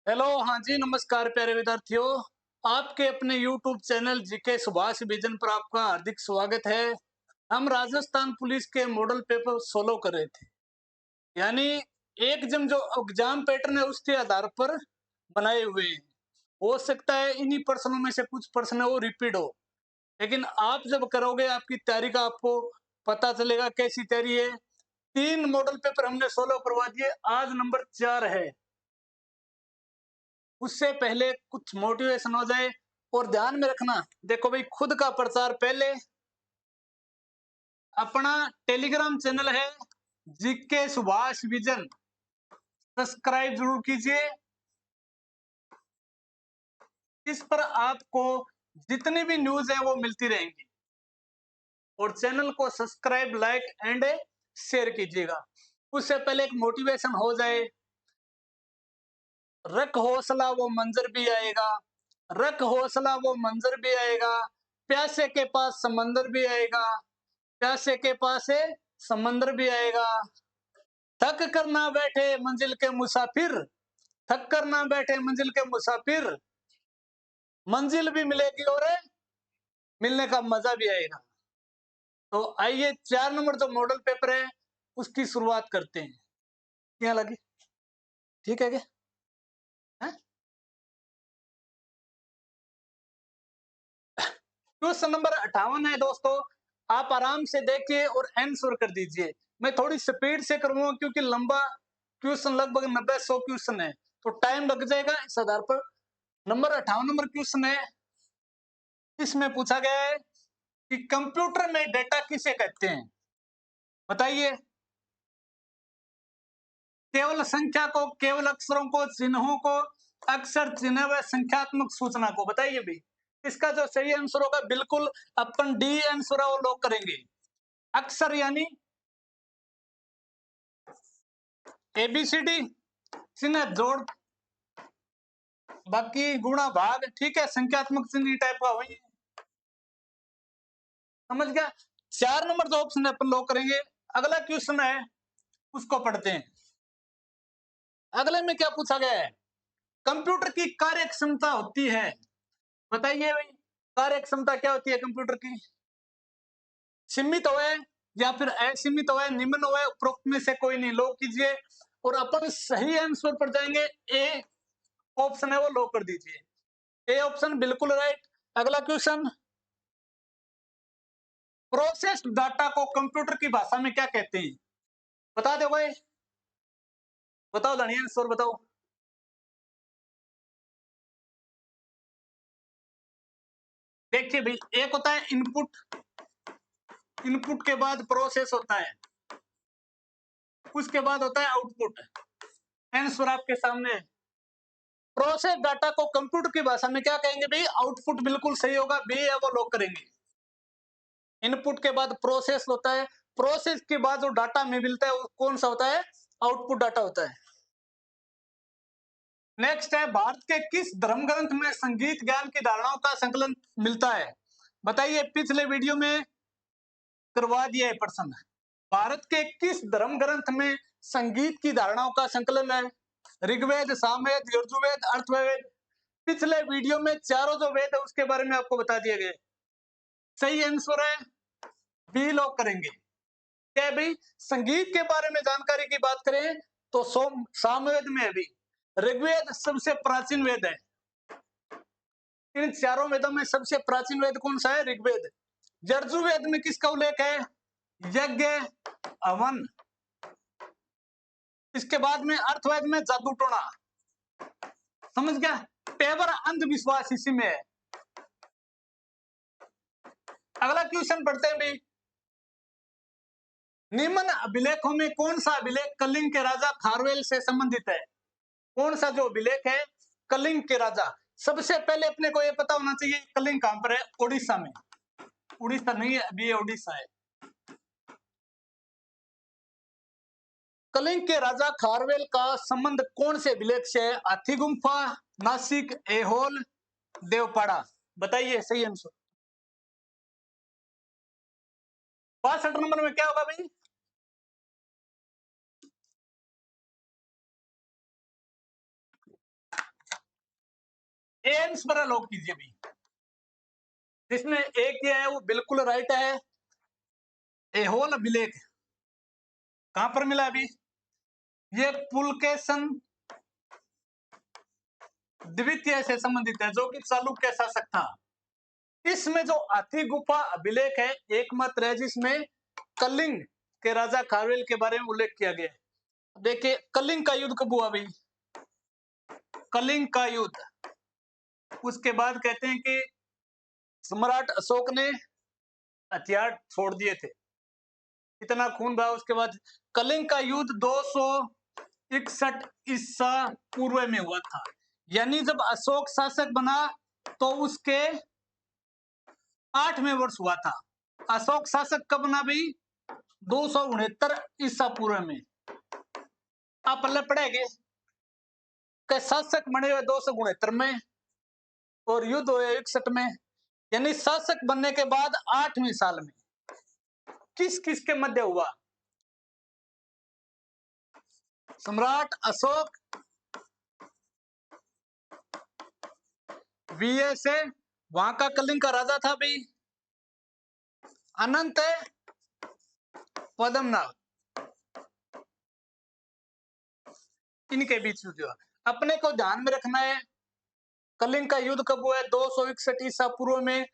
Hello, हाँ जी, नमस्कार प्यारे विद्यार्थियों। आपके अपने YouTube channel GK Subhash vision पर आपका हार्दिक स्वागत है। हम राजस्थान पुलिस के मॉडल पेपर सोल्व कर रहे थे, यानी एक जो एग्जाम पैटर्न है उसके आधार पर बनाए हुए हैं। हो सकता है इन्हीं प्रश्नों में से कुछ प्रश्न वो रिपीट हो, लेकिन आप जब करोगे आपकी तैयारी का आपको पता चलेगा कैसी तैयारी है। 3 मॉडल पेपर हमने सोल्व करवा दिए, आज नंबर 4 है। उससे पहले कुछ मोटिवेशन हो जाए और ध्यान में रखना, देखो भाई, खुद का प्रचार पहले। अपना टेलीग्राम चैनल है जीके सुभाष विजन, सब्सक्राइब जरूर कीजिए। इस पर आपको जितनी भी न्यूज है वो मिलती रहेंगी, और चैनल को सब्सक्राइब, लाइक एंड शेयर कीजिएगा। उससे पहले एक मोटिवेशन हो जाए, रख हौसला वो मंजर भी आएगा, रख हौसला वो मंजर भी आएगा, प्यासे के पास समंदर भी आएगा, प्यासे के पास है समंदर भी आएगा। थक कर ना बैठे मंजिल के मुसाफिर, थक कर ना बैठे मंजिल के मुसाफिर, मंजिल भी मिलेगी और मिलने का मजा भी आएगा। तो आइए 4 नंबर जो मॉडल पेपर है उसकी शुरुआत करते हैं। क्या लगे, ठीक है क्या? क्वेश्चन नंबर 58 है दोस्तों, आप आराम से देखिए और आंसर कर दीजिए। मैं थोड़ी स्पीड से करूंगा क्योंकि लंबा क्वेश्चन, लगभग 90-100 क्वेश्चन है, तो टाइम लग जाएगा। इस आधार पर नंबर 58 नंबर क्वेश्चन है। इसमें पूछा गया है कि कंप्यूटर में डेटा किसे कहते हैं, बताइए। केवल संख्या को, केवल अक्षरों को, चिन्हों को, अक्षर, चिन्ह व संख्यात्मक सूचना को, बताइए भी। इसका जो सही आंसर होगा, बिल्कुल अपन डी आंसर वो लोग करेंगे। अक्षर यानी एबीसीडी, चिन्ह जोड़, बाकी गुणा भाग, ठीक है, संख्यात्मक चिन्ह टाइप का वही, समझ गया। 4 नंबर जो ऑप्शन है अपन लोग करेंगे। अगला क्वेश्चन है, उसको पढ़ते हैं। अगले में क्या पूछा गया है, कंप्यूटर की कार्य क्षमता होती है, बताइए भाई। कार्य क्षमता क्या होती है कंप्यूटर की? सीमित हो या फिर असीमित हो, निम्न हो, उपरोक्त में से कोई नहीं, लॉक कीजिए। और अपन सही आंसर पर जाएंगे, ए ऑप्शन है वो लॉक कर दीजिए। ए ऑप्शन बिल्कुल राइट। अगला क्वेश्चन, प्रोसेस्ड डाटा को कंप्यूटर की भाषा में क्या कहते हैं, बता दो भाई, बताओ धनिया आंसर बताओ। देखिए भाई, एक होता है इनपुट, इनपुट के बाद प्रोसेस होता है, उसके बाद होता है आउटपुट। आंसर आपके सामने है। प्रोसेस डाटा को कंप्यूटर की भाषा में क्या कहेंगे भाई? आउटपुट, बिल्कुल सही होगा, बी है वो लोग करेंगे। इनपुट के बाद प्रोसेस होता है, प्रोसेस के बाद जो डाटा में मिलता है वो कौन सा होता है? आउटपुट डाटा होता है। नेक्स्ट है, भारत के किस धर्म ग्रंथ में संगीत ज्ञान की धारणाओं का संकलन मिलता है, बताइए। पिछले वीडियो में करवा दिया है प्रश्न। भारत के किस धर्म ग्रंथ में संगीत की धारणाओं का संकलन है? ऋग्वेद, सामवेद, यजुर्वेद, अर्थवेद। पिछले वीडियो में चारों जो वेद है उसके बारे में आपको बता दिए गए। सही आंसर है बी लोग करेंगे। क्या है भाई? संगीत के बारे में जानकारी की बात करें तो सामवेद में है भी। ऋग्वेद सबसे प्राचीन वेद है। इन चारों वेदों में सबसे प्राचीन वेद कौन सा है? ऋग्वेद। यजुर्वेद में किसका उल्लेख है? यज्ञ, हवन। इसके बाद में अर्थवेद में जादू टोना, समझ गया। पेवर अंधविश्वास इसी में है। अगला क्वेश्चन पढ़ते हैं भाई। निम्न अभिलेखों में कौन सा अभिलेख कलिंग के राजा खारवेल से संबंधित है? कौन सा जो अभिलेख है कलिंग के राजा? सबसे पहले अपने को यह पता होना चाहिए कलिंग कहां पर है? ओडिशा में। उड़ीसा नहीं है, अभी ये ओडिशा है। कलिंग के राजा खारवेल का संबंध कौन से अभिलेख से है? हाथी गुम्फा, नासिक, ऐहोल, देवपाड़ा, बताइए सही आंसर। 62 नंबर में क्या होगा भाई? ए आंसर लॉक कीजिए भी। जिसमें ए किया है वो बिल्कुल राइट है। ए होल अभिलेख कहां पर मिला अभी? ये पुलकेशन द्वितीय से संबंधित है, जो कि चालुक्य शासक था। इसमें जो हाथी गुफा अभिलेख है एकमात्र है जिसमें कलिंग के राजा खारवेल के बारे में उल्लेख किया गया है। देखिए कलिंग का युद्ध कब हुआ भाई? कलिंग का युद्ध। उसके बाद कहते हैं कि सम्राट अशोक ने हथियार छोड़ दिए थे, इतना खून बहा। उसके बाद कलिंग का युद्ध 261 ईसा पूर्व में हुआ था, यानी जब अशोक शासक बना तो उसके 8वें वर्ष हुआ था। अशोक शासक कब बना भाई? 269 ईसा पूर्व में। आप पहले पढ़ेंगे कि शासक बने हुए 269 में और युद्ध हुए 61 में, यानी शासक बनने के बाद 8वें साल में किस किस के मध्य हुआ? सम्राट अशोक वीए से, वहां का कलिंग का राजा था भाई अनंत पद्मनाभ, इनके बीच युद्ध हुआ। अपने को ध्यान में रखना है कलिंग का युद्ध कब हुआ है? 261 ईसा पूर्व में।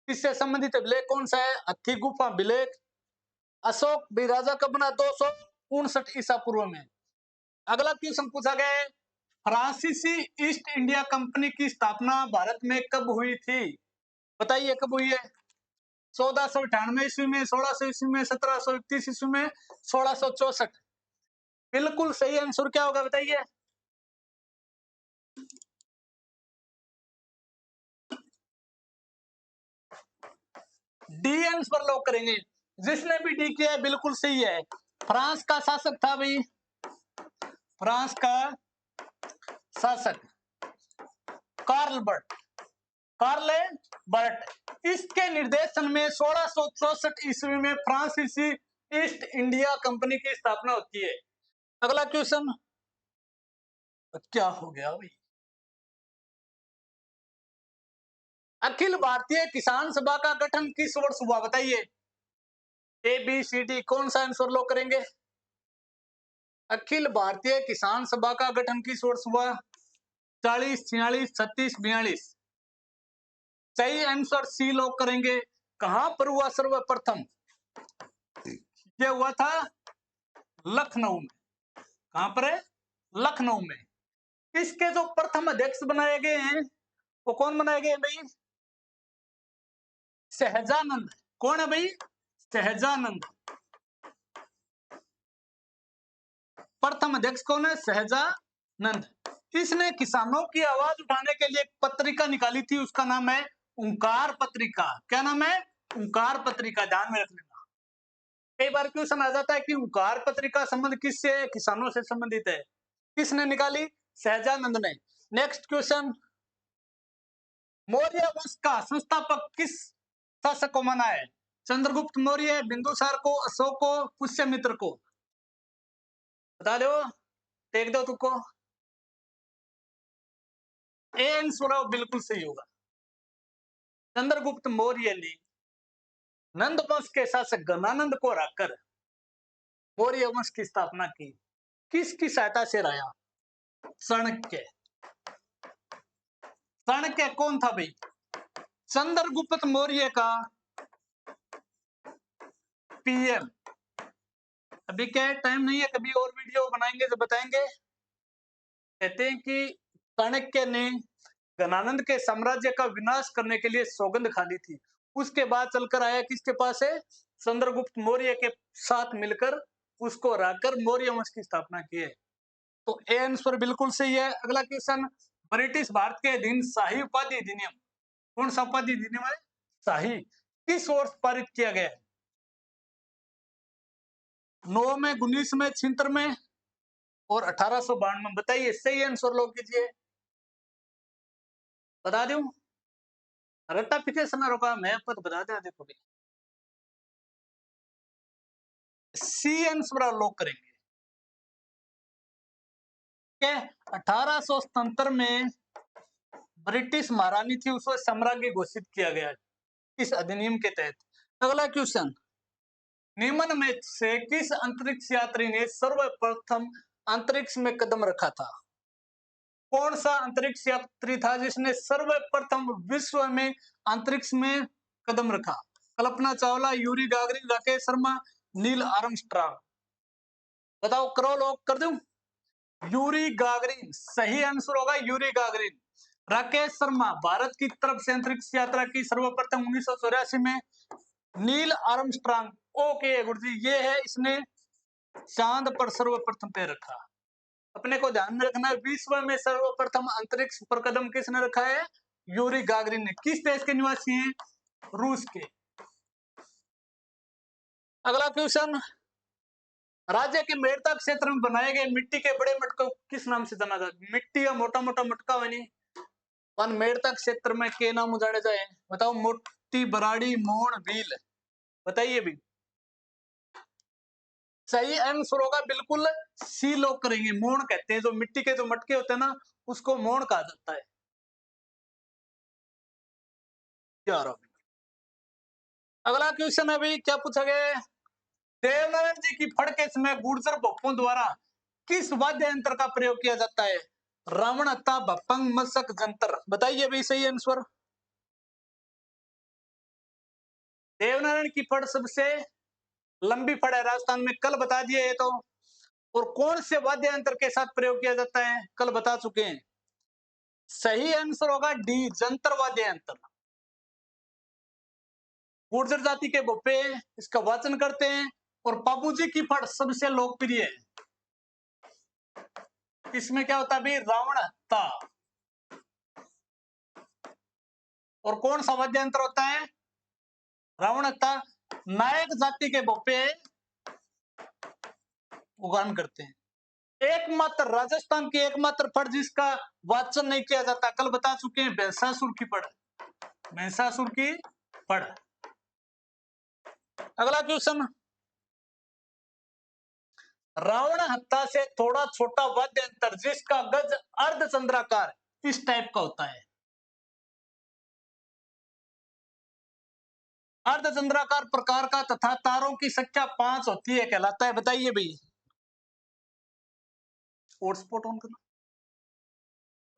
इससे संबंधित अभिलेख कौन सा है? हथी गुफा अभिलेख। अशोक भी राजा कब बना? 259 ईसा पूर्व में। अगला क्वेश्चन पूछा गया है फ्रांसीसी ईस्ट इंडिया कंपनी की स्थापना भारत में कब हुई थी? बताइए कब हुई है? 1498 ईस्वी में, 1600 ईस्वी में, 1731 ईस्वी में, 1664। बिल्कुल सही आंसर क्या होगा बताइए? डी आंसर लॉक करेंगे। जिसने भी डी किया है बिल्कुल सही है। फ्रांस का शासक था भाई, फ्रांस का शासक कार्ल बर्ट, कार्ल बर्ट। इसके निर्देशन में 1664 ईस्वी में फ्रांसीसी ईस्ट इंडिया कंपनी की स्थापना होती है। अगला क्वेश्चन क्या हो गया भाई? अखिल भारतीय किसान सभा का गठन किस वर्ष हुआ बताइए? ए बी सी डी कौन सा आंसर लो करेंगे? अखिल भारतीय किसान सभा का गठन किस वर्ष हुआ? 40, 46, 36, 42। सही आंसर सी लोग करेंगे। कहां पर हुआ सर्वप्रथम? ये हुआ था लखनऊ में। कहां पर है? लखनऊ में। इसके जो प्रथम अध्यक्ष बनाए गए हैं वो कौन बनाए गए भाई? सहजानंद। कौन है भाई? सहजानंद। प्रथम अध्यक्ष कौन है? सहजानंद। इसने किसानों की आवाज उठाने के लिए एक पत्रिका निकाली थी, उसका नाम है ओंकार पत्रिका। क्या नाम है? ओंकार पत्रिका। ध्यान में रख लेना। कई बार क्वेश्चन आ जाता है कि ओंकार पत्रिका संबंध किससे है? किसानों से संबंधित है। किसने निकाली? सहजानंद ने। नेक्स्ट क्वेश्चन, मौर्य वंश का संस्थापक किस शासक को माना है? चंद्रगुप्त मौर्य, बिंदुसार को, अशोक को, पुष्यमित्र को? बता दो, देख दो तुमको। ए आंसर बिल्कुल सही होगा। चंद्रगुप्त मौर्य ने नंद वंश के शासक गणानंद को हराकर मौर्य वंश की स्थापना की। किसकी सहायता से रहा? चाणक्य। चाणक्य कौन था भाई? चंद्रगुप्त मौर्य का पीएम। अभी क्या है, टाइम नहीं है, कभी और वीडियो बनाएंगे तो बताएंगे। कहते हैं कि चाणक्य ने गणानंद के साम्राज्य का विनाश करने के लिए सौगंध खा ली थी। उसके बाद चलकर आया किसके पास है? चंद्रगुप्त मौर्य के साथ मिलकर उसको हराकर मौर्य वंश की स्थापना की है। तो ए आंसर बिल्कुल सही है। अगला क्वेश्चन, ब्रिटिश भारत के अधीन शाही उपाधि अधिनियम, कौन सा उपाधि अधिनियम है? शाही, किस वर्ष पारित किया गया है? 9 में, 19 में, 76 में और 1852 में। बताइए सही आंसर लोग कीजिए। बता दूं? रेक्टिफिकेशन रोका मैं पद बता दिया। देखो भाई सी आंसर लोग करेंगे। 1877 में ब्रिटिश महारानी थी उसको साम्राज्य घोषित किया गया इस अधिनियम के तहत। अगला क्वेश्चन, निम्न में से किस अंतरिक्ष यात्री ने सर्वप्रथम अंतरिक्ष में कदम रखा था? कौन सा अंतरिक्ष यात्री था जिसने सर्वप्रथम विश्व में अंतरिक्ष में कदम रखा? Kalpana Chawla, Yuri Gagarin, Rakesh Sharma, Neil Armstrong. बताओ, करो लॉक कर दूं? यूरी गागरिन सही आंसर होगा, यूरी गागरिन। राकेश शर्मा, भारत की तरफ से अंतरिक्ष यात्रा की सर्वप्रथम 1984 में। नील आर्मस्ट्रांग, ओके गुरुजी, ये है इसने चांद पर सर्वप्रथम पैर रखा। अपने को ध्यान में रखना है, विश्व में सर्वप्रथम अंतरिक्ष पर कदम किसने रखा है? यूरी गागरिन ने। किस देश के निवासी हैं? रूस के। अगला क्वेश्चन, राज्य के मेड़ता क्षेत्र में बनाए गए मिट्टी के बड़े मटके को किस नाम से जाना जाता है? मिट्टी का मोटा मोटा मटका बनी वन मेड़ता क्षेत्र में के नाम उजाड़े जाए? बताओ, मोटी, बराड़ी, मोड़, भील। बताइए भी। सही आंसर होगा बिल्कुल, सी लोग करेंगे। मोड़ कहते हैं, जो मिट्टी के जो मटके होते हैं ना, उसको मोड़ कहा जाता है। यार अगला क्वेश्चन है भाई, क्या पूछा गया है? देवनारायण जी की फड़ के समय गुर्जर भोपों द्वारा किस वाद्य यंत्र का प्रयोग किया जाता है? रावण हत्ता, भपंग, मशक, जंतर। बताइए भाई सही आंसर। देवनारायण की फड़ सबसे लंबी फड़ है राजस्थान में, कल बता दिया ये तो। और कौन से वाद्य यंत्र के साथ प्रयोग किया जाता है? कल बता चुके हैं। सही आंसर होगा डी, जंतर वाद्य यंत्र। गुर्जर जाति के भोपे इसका वाचन करते हैं। और बाबूजी की फड़ सबसे लोकप्रिय है। इसमें क्या होता है भाई? रावण हत्ता। और कौन सा वाद्य यंत्र होता है? रावण हत्ता। नायक जाति के भोपे उगान करते हैं। एकमात्र राजस्थान की एकमात्र फड़ जिसका वाचन नहीं किया जाता, कल बता चुके हैं, भैंसासुर की फड़। भैंसासुर की फड़। अगला क्वेश्चन, रावण हत्ता से थोड़ा छोटा वाद्य यंत्र जिसका गज अर्धचंद्राकार इस टाइप का होता है। अर्धचंद्राकार प्रकार का तथा तारों की संख्या 5 होती है कहलाता है। बताइए भाई। हॉटस्पॉट ऑन करना।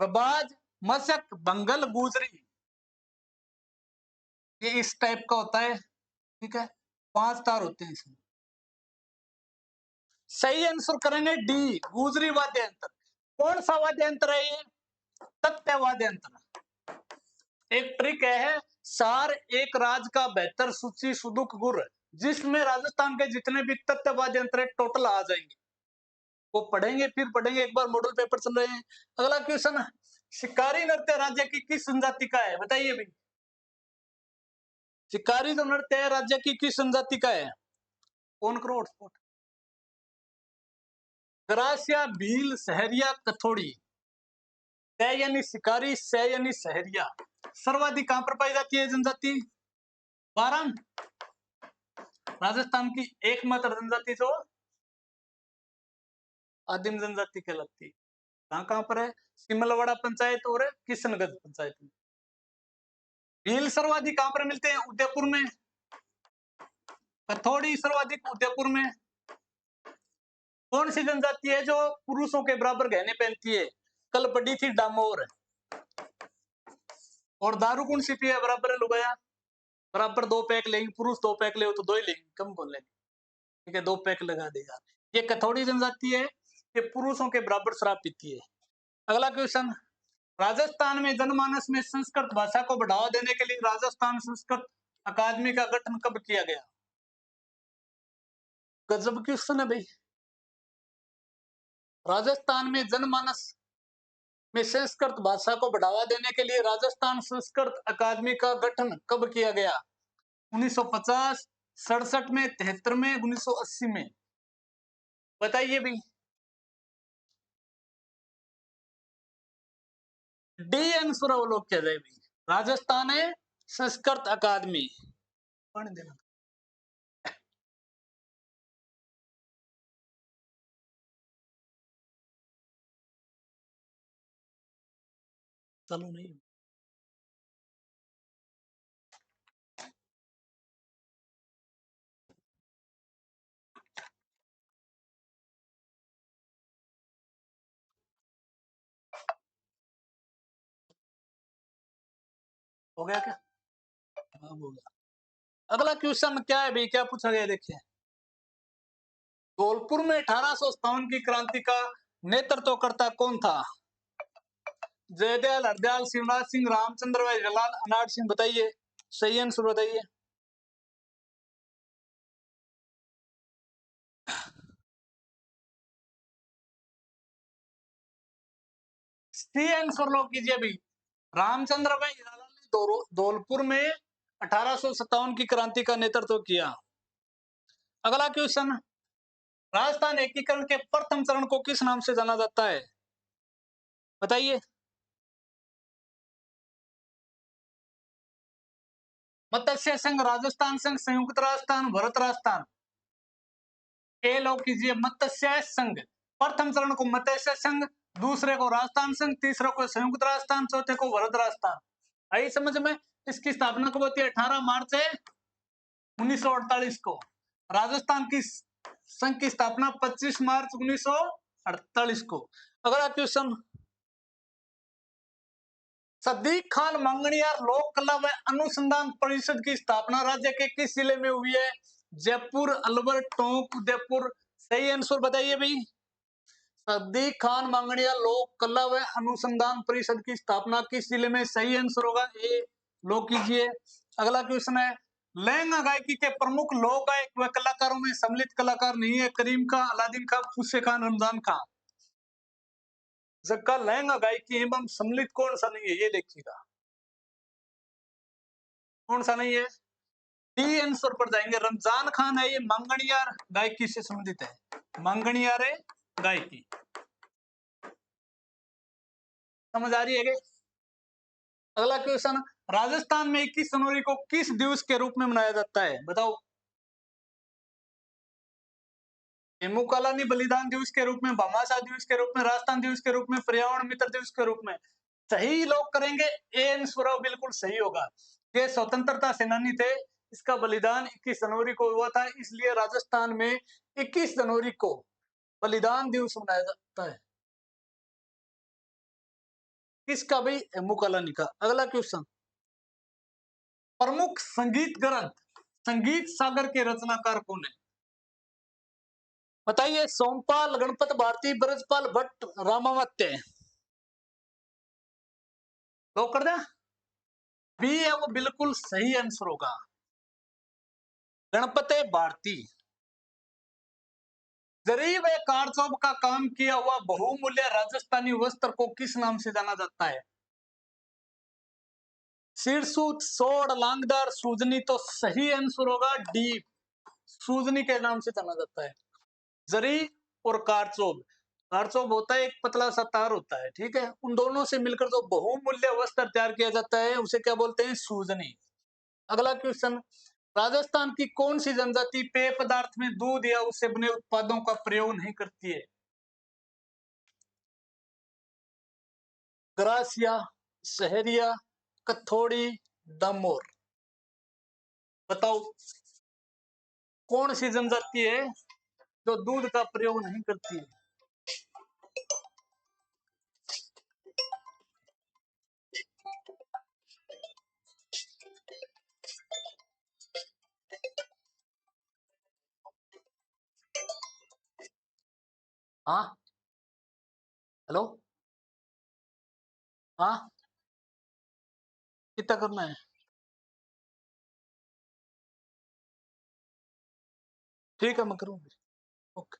प्रबाज, मशक, बंगल, गुजरी, ये इस टाइप का होता है। ठीक है, 5 तार होते हैं इसमें। सही आंसर करेंगे डी, गुजरी वाद्य यंत्र। कौन सा वाद्य यंत्र है ये? तत्व वाद्य यंत्र। एक ट्रिक है, सार एक राज का बेहतर सूची सुदुख गुर, जिसमें राजस्थान के जितने भी तत्व वाद्य यंत्र टोटल आ जाएंगे। वो पढ़ेंगे, फिर पढ़ेंगे, एक बार मॉडल पेपर चल रहे हैं। अगला क्वेश्चन, शिकारी नृत्य राज्य की किस जनजाति का है? बताइए भाई। शिकारी जो नृत्य है राज्य की किस जनजाति का है? कौन करो हॉटस्पॉट। गरासिया, भील, सहरिया, कथोड़ी। तय यानी शिकारी, सह यानी सहरिया। सर्वाधिक कहां पर पाई जाती है जनजाति? बारंग, राजस्थान की एकमात्र जनजाति जो आदिम जनजाति कहलाती है। कहां कहां पर है? सिमलवाड़ा पंचायत और किशनगंज पंचायत में। भील सर्वाधिक कहां पर मिलते हैं? उदयपुर में। कथोड़ी सर्वाधिक उदयपुर में। कौन सी जनजाति है जो पुरुषों के बराबर गहने पहनती है? कल पड़ी थी डामोर। और दारू कौन सी पिए बराबर है लुगाया? बराबर 2 पैक लेंगे पुरुष, 2 पैक ले तो 2 ही लेंगे, कम कौन लेंगे? ठीक है, 2 पैक लगा देगा। ये कथोड़ी जनजाति है, ये पुरुषों के बराबर शराब पीती है। अगला क्वेश्चन, राजस्थान में जनमानस में संस्कृत भाषा को बढ़ावा देने के लिए राजस्थान संस्कृत अकादमी का गठन कब किया गया? गजब क्वेश्चन है भाई। राजस्थान में जनमानस में संस्कृत भाषा को बढ़ावा देने के लिए राजस्थान संस्कृत अकादमी का गठन कब किया गया? 1950, 67 में, 73 में, 1980 में। बताइए भी। डी आंसर अवलोक किया जाए भी। राजस्थान है संस्कृत अकादमी। पढ़ देना। चलो नहीं हो गया क्या? हाँ, हो गया। अगला क्वेश्चन क्या है भाई, क्या पूछा गया देखिए। धौलपुर में 1857 की क्रांति का नेतृत्वकर्ता कौन था? जयदयाल, हरदयाल, शिवराज सिंह, रामचंद्र भाई जलाल, अनाड़ सिंह। बताइए सही आंसर बताइए। सी आंसर लो कीजिए भाई। रामचंद्र भाई जलाल ने धौलपुर में 1857 की क्रांति का नेतृत्व किया। अगला क्वेश्चन, राजस्थान एकीकरण के प्रथम चरण को किस नाम से जाना जाता है? बताइए। मत्स्य संघ, राजस्थान संघ, संयुक्त राजस्थान, भारत राजस्थान। ए लोग कीजिए मत्स्य संघ। प्रथम चरण को मत्स्य संघ, दूसरे को राजस्थान संघ, तीसरे को संयुक्त राजस्थान, चौथे को भारत राजस्थान। आई समझ में? इसकी स्थापना कब होती है? 18 मार्च 1948 को। राजस्थान की संघ की स्थापना 25 मार्च 1948 को। अगला क्वेश्चन, सदीक खान मंगनियार लोक कला व अनुसंधान परिषद की स्थापना राज्य के किस जिले में हुई है? जयपुर, अलवर, टोंक, उदयपुर। सही आंसर बताइए भाई। सदीक खान मंगनिया लोक कला व अनुसंधान परिषद की स्थापना किस जिले में? सही आंसर होगा ए। लोग कीजिए। अगला क्वेश्चन है, लहंगा गायकी के प्रमुख लोक गायक व कलाकारों में सम्मिलित कलाकार नहीं है? करीम खां, अलादीन खां, फूसे खान, रमजान खां। जबकि लहंगा गायकी एवं सम्मिलित कौन सा नहीं है, ये देखिएगा कौन सा नहीं है। डी आंसर पर जाएंगे। रमजान खान है, ये मंगनियार गायकी से संबंधित है। मंगनियार गायकी। समझ आ रही है क्या? अगला क्वेश्चन, राजस्थान में 21 जनवरी को किस दिवस के रूप में मनाया जाता है? बताओ। हेमू कालानी बलिदान दिवस के रूप में, भामाशाह दिवस के रूप में, राजस्थान दिवस के रूप में, पर्यावरण मित्र दिवस के रूप में। सही लोग करेंगे ए आंसर बिल्कुल सही होगा। ये स्वतंत्रता सेनानी थे, इसका बलिदान 21 जनवरी को हुआ था, इसलिए राजस्थान में 21 जनवरी को बलिदान दिवस मनाया जाता है। किसका भाई? हेमू कालानी का। अगला क्वेश्चन, प्रमुख संगीत ग्रंथ संगीत सागर के रचनाकार कौन है? बताइए। सोमपाल, गणपत भारती, ब्रजपाल भट्ट, रामावत्य। लोग कर दे। बी है वो बिल्कुल सही आंसर होगा। गणपत भारती। जरी व कारचौब का काम किया हुआ बहुमूल्य राजस्थानी वस्त्र को किस नाम से जाना जाता है? सिरसूत, सोड़, लांगदार, सूजनी। तो सही आंसर होगा डी, सूजनी के नाम से जाना जाता है। जरी और कारचौब। कारचौब होता है एक पतला सा तार होता है, ठीक है, उन दोनों से मिलकर जो बहुमूल्य वस्त्र तैयार किया जाता है उसे क्या बोलते हैं? सूजनी। अगला क्वेश्चन, राजस्थान की कौन सी जनजाति पेय पदार्थ में दूध या उससे बने उत्पादों का प्रयोग नहीं करती है? ग्रासिया, सहरिया, कथोड़ी, दमोर। बताओ कौन सी जनजाति है जो दूध का प्रयोग नहीं करती है? हाँ, हेलो, हाँ, कितना करना है? ठीक है, मैं करूंगी। ओके।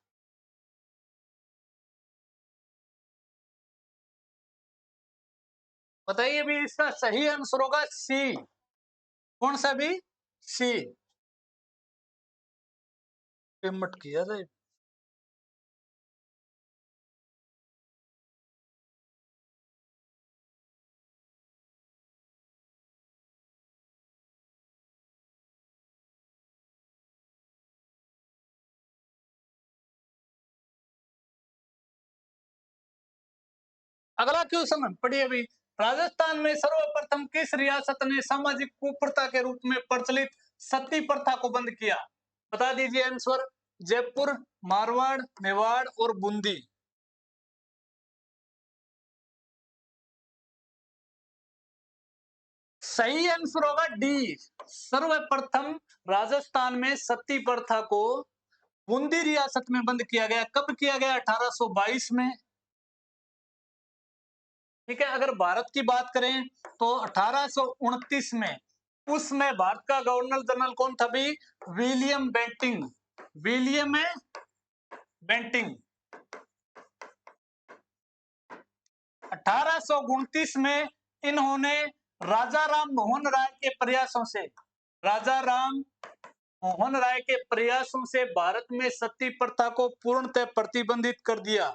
बताइए भी, इसका सही आंसर होगा सी। कौन सा भी? सी। पेमेंट किया जाए। अगला क्वेश्चन पढ़िए अभी। राजस्थान में सर्वप्रथम किस रियासत ने सामाजिक कुप्रथा के रूप में प्रचलित सती प्रथा को बंद किया? बता दीजिए आंसर। जयपुर, मारवाड़, मेवाड़ और बूंदी। सही आंसर होगा डी। सर्वप्रथम राजस्थान में सती प्रथा को बूंदी रियासत में बंद किया गया। कब किया गया? 1822 में। ठीक है। अगर भारत की बात करें तो 1829 में। उसमें भारत का गवर्नर जनरल कौन था भाई? William Bentinck. William Bentinck. 1829 में इन्होंने राजा राम मोहन राय के प्रयासों से, राजा राम मोहन राय के प्रयासों से भारत में सती प्रथा को पूर्णतः प्रतिबंधित कर दिया।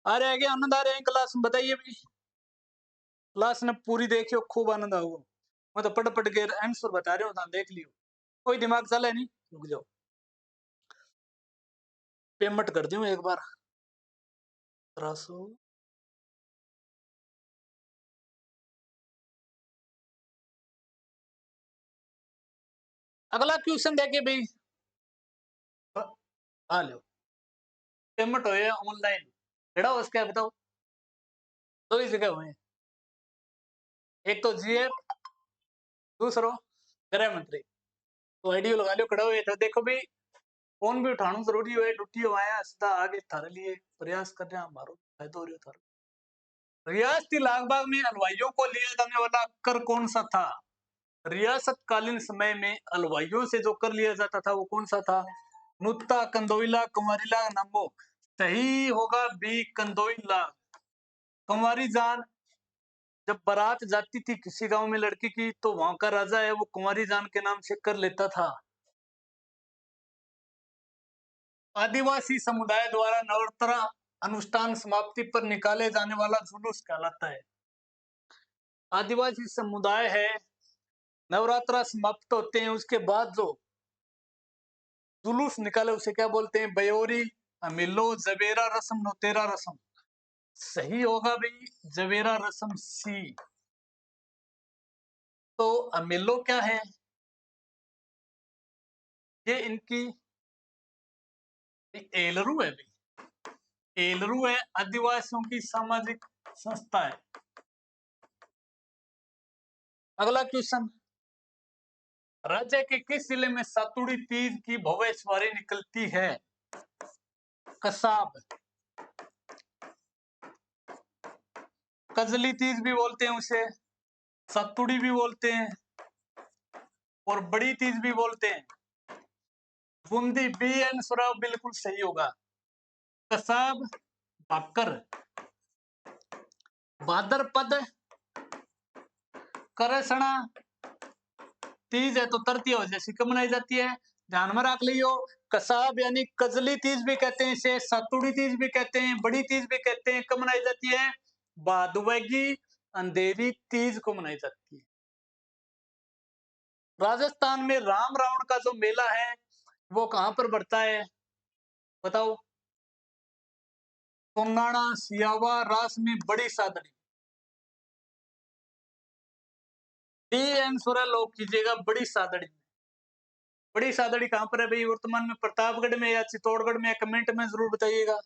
आ रहे आगे आनंद आ रहे हैं क्लास में? बताइए भाई। क्लास ने पूरी देखियो, खूब आनंद आओ। मैं तो पढ़ के आंसर बता रहे हो, देख लियो। कोई दिमाग चला नहीं, रुक जाओ, पेमेंट कर दूं एक बार। 1300। अगला क्वेश्चन देखिए भाई। आ लो, पेमेंट हो ऑनलाइन केड़ा उसका बताओ। दो ही जगह हुए, एक तो जीएफ, दूसरो गृह मंत्री। तो आईडियो लगा लो, खड़ा हुए तो देखो भाई, फोन भी उठाना जरूरी है। डुटी आया सीधा आगे थारे लिए प्रयास कर रहे हैं, हमारो फायदा हो रहा था। रियासती लागबाग में हलवाइयों को लिया जाने वाला कर कौन सा था? रियासतकालीन समय में हलवाइयों से जो कर लिया जाता था वो कौन सा था? नुत्ता, कंदोइला, कुंवारिला, नमो। सही होगा बी, कंदोइला। कुंवारी जान जब बारात जाती थी किसी गांव में लड़की की, तो वहां का राजा है वो कुंवारी जान के नाम से कर लेता था। आदिवासी समुदाय द्वारा नवरात्र अनुष्ठान समाप्ति पर निकाले जाने वाला जुलूस कहलाता है। आदिवासी समुदाय है, नवरात्र समाप्त होते हैं उसके बाद जो जुलूस निकाले उसे क्या बोलते हैं? बयोरी, अमिलो, जवेरा रस्म, नोतेरा रस्म। सही होगा भाई जवेरा रस्म, सी। तो अमिलो क्या है? ये इनकी एलरू है भाई। एलरू है, आदिवासियों की सामाजिक संस्था है। अगला क्वेश्चन, राज्य के किस जिले में सातुड़ी तीज की भव्य सवारी निकलती है? कसाब। कजली तीज भी बोलते हैं उसे, सातुड़ी भी बोलते हैं और बड़ी तीज भी बोलते हैं। बूंदी, बी एन सुराव बिल्कुल सही होगा। कसाब, भाकर। भाद्रपद करसना तीज है तो तृतीय जैसी कब मनाई जाती है? ध्यान में रख लियो। कसाब यानी कजली तीज भी कहते हैं इसे, सातुड़ी तीज भी कहते हैं, बड़ी तीज भी कहते हैं। कब मनाई जाती है? भादवगी अंधेरी तीज को मनाई जाती है। राजस्थान में राम रावण का जो मेला है वो कहां पर बढ़ता है? बताओ। सोनाणा, सियावा, रास में, बड़ी सादड़ी। डी आंसर लॉक कीजिएगा, बड़ी सादड़ी। बड़ी सादड़ी कहां पर है भाई वर्तमान में? प्रतापगढ़ में या चित्तौड़गढ़ में? कमेंट में जरूर बताइएगा।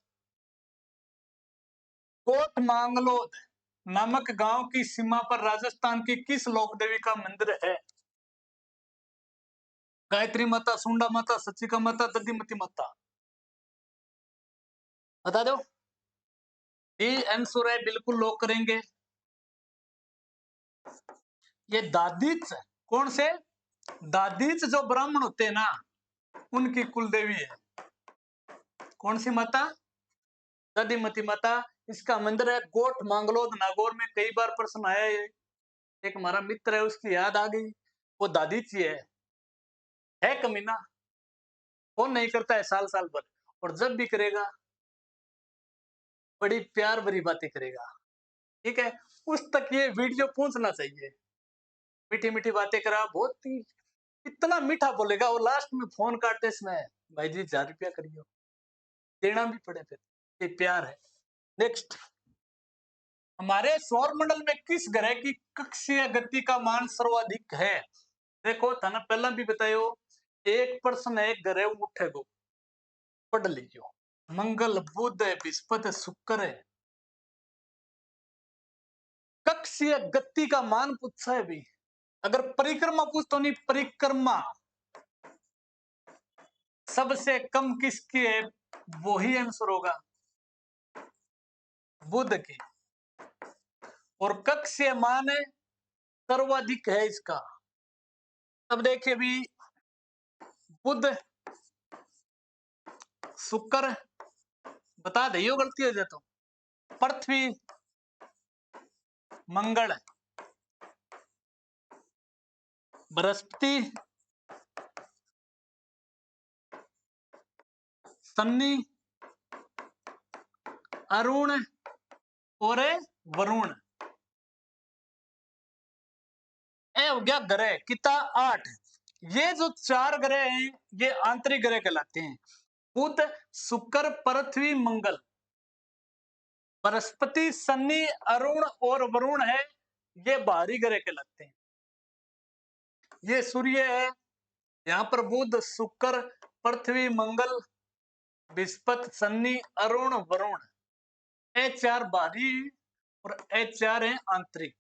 कोट मांगलोद नामक गांव की सीमा पर राजस्थान की किस लोक देवी का मंदिर है? गायत्री माता, सुंडा माता, सचिका माता, दधिमती माता। बता दो। डी आंसर है, बिल्कुल लॉक करेंगे। ये दादीच, कौन से? दादीच जो ब्राह्मण होते हैं ना, उनकी कुल देवी है। कौन सी माता? दधिमती माता। इसका मंदिर है गोठ मांगलोद, नागौर में। कई बार प्रश्न आया है, एक हमारा मित्र है उसकी याद आ गई, वो दादीची है कमीना। फोन नहीं करता है साल साल भर, और जब भी करेगा बड़ी प्यार भरी बातें करेगा। ठीक है, उस तक ये वीडियो पहुंचना चाहिए। मीठी मीठी बातें करा, बहुत ही इतना मीठा बोलेगा, और लास्ट में फोन काटते समय, भाई जी 1000 रुपया करियो, देना भी पड़े फिर, ये प्यार है। नेक्स्ट, हमारे सौर मंडल में किस ग्रह की कक्षीय गति का मान सर्वाधिक है? देखो थाना पहला भी बतायो, एक प्रश्न है ग्रह उठेगो, पढ़ लीजियो। मंगल, बुध है, बृहस्पति, शुक्र है। कक्षीय गति का मान पूछा है भी। अगर परिक्रमा पूछ तो नहीं, परिक्रमा सबसे कम किसकी है, वो ही आंसर होगा, बुध की। और कक्षीय मान है सर्वाधिक है इसका। अब देखिए भी, बुध, शुक्र, बता दियो गलती हो जाए तो, पृथ्वी, मंगल, बृहस्पति, शनि, अरुण और वरुण। ए हो गया ग्रह कितना, 8। ये जो 4 ग्रह हैं ये आंतरिक ग्रह कहलाते हैं। बुध, शुक्र, पृथ्वी, मंगल, बृहस्पति, शनि, अरुण और वरुण है, ये बाहरी ग्रह कहलाते हैं। ये सूर्य है, यहाँ पर बुध, शुक्र, पृथ्वी, मंगल, बृहस्पति, शनि, अरुण, वरुण, ये 4 बाहरी और ये 4 है आंतरिक।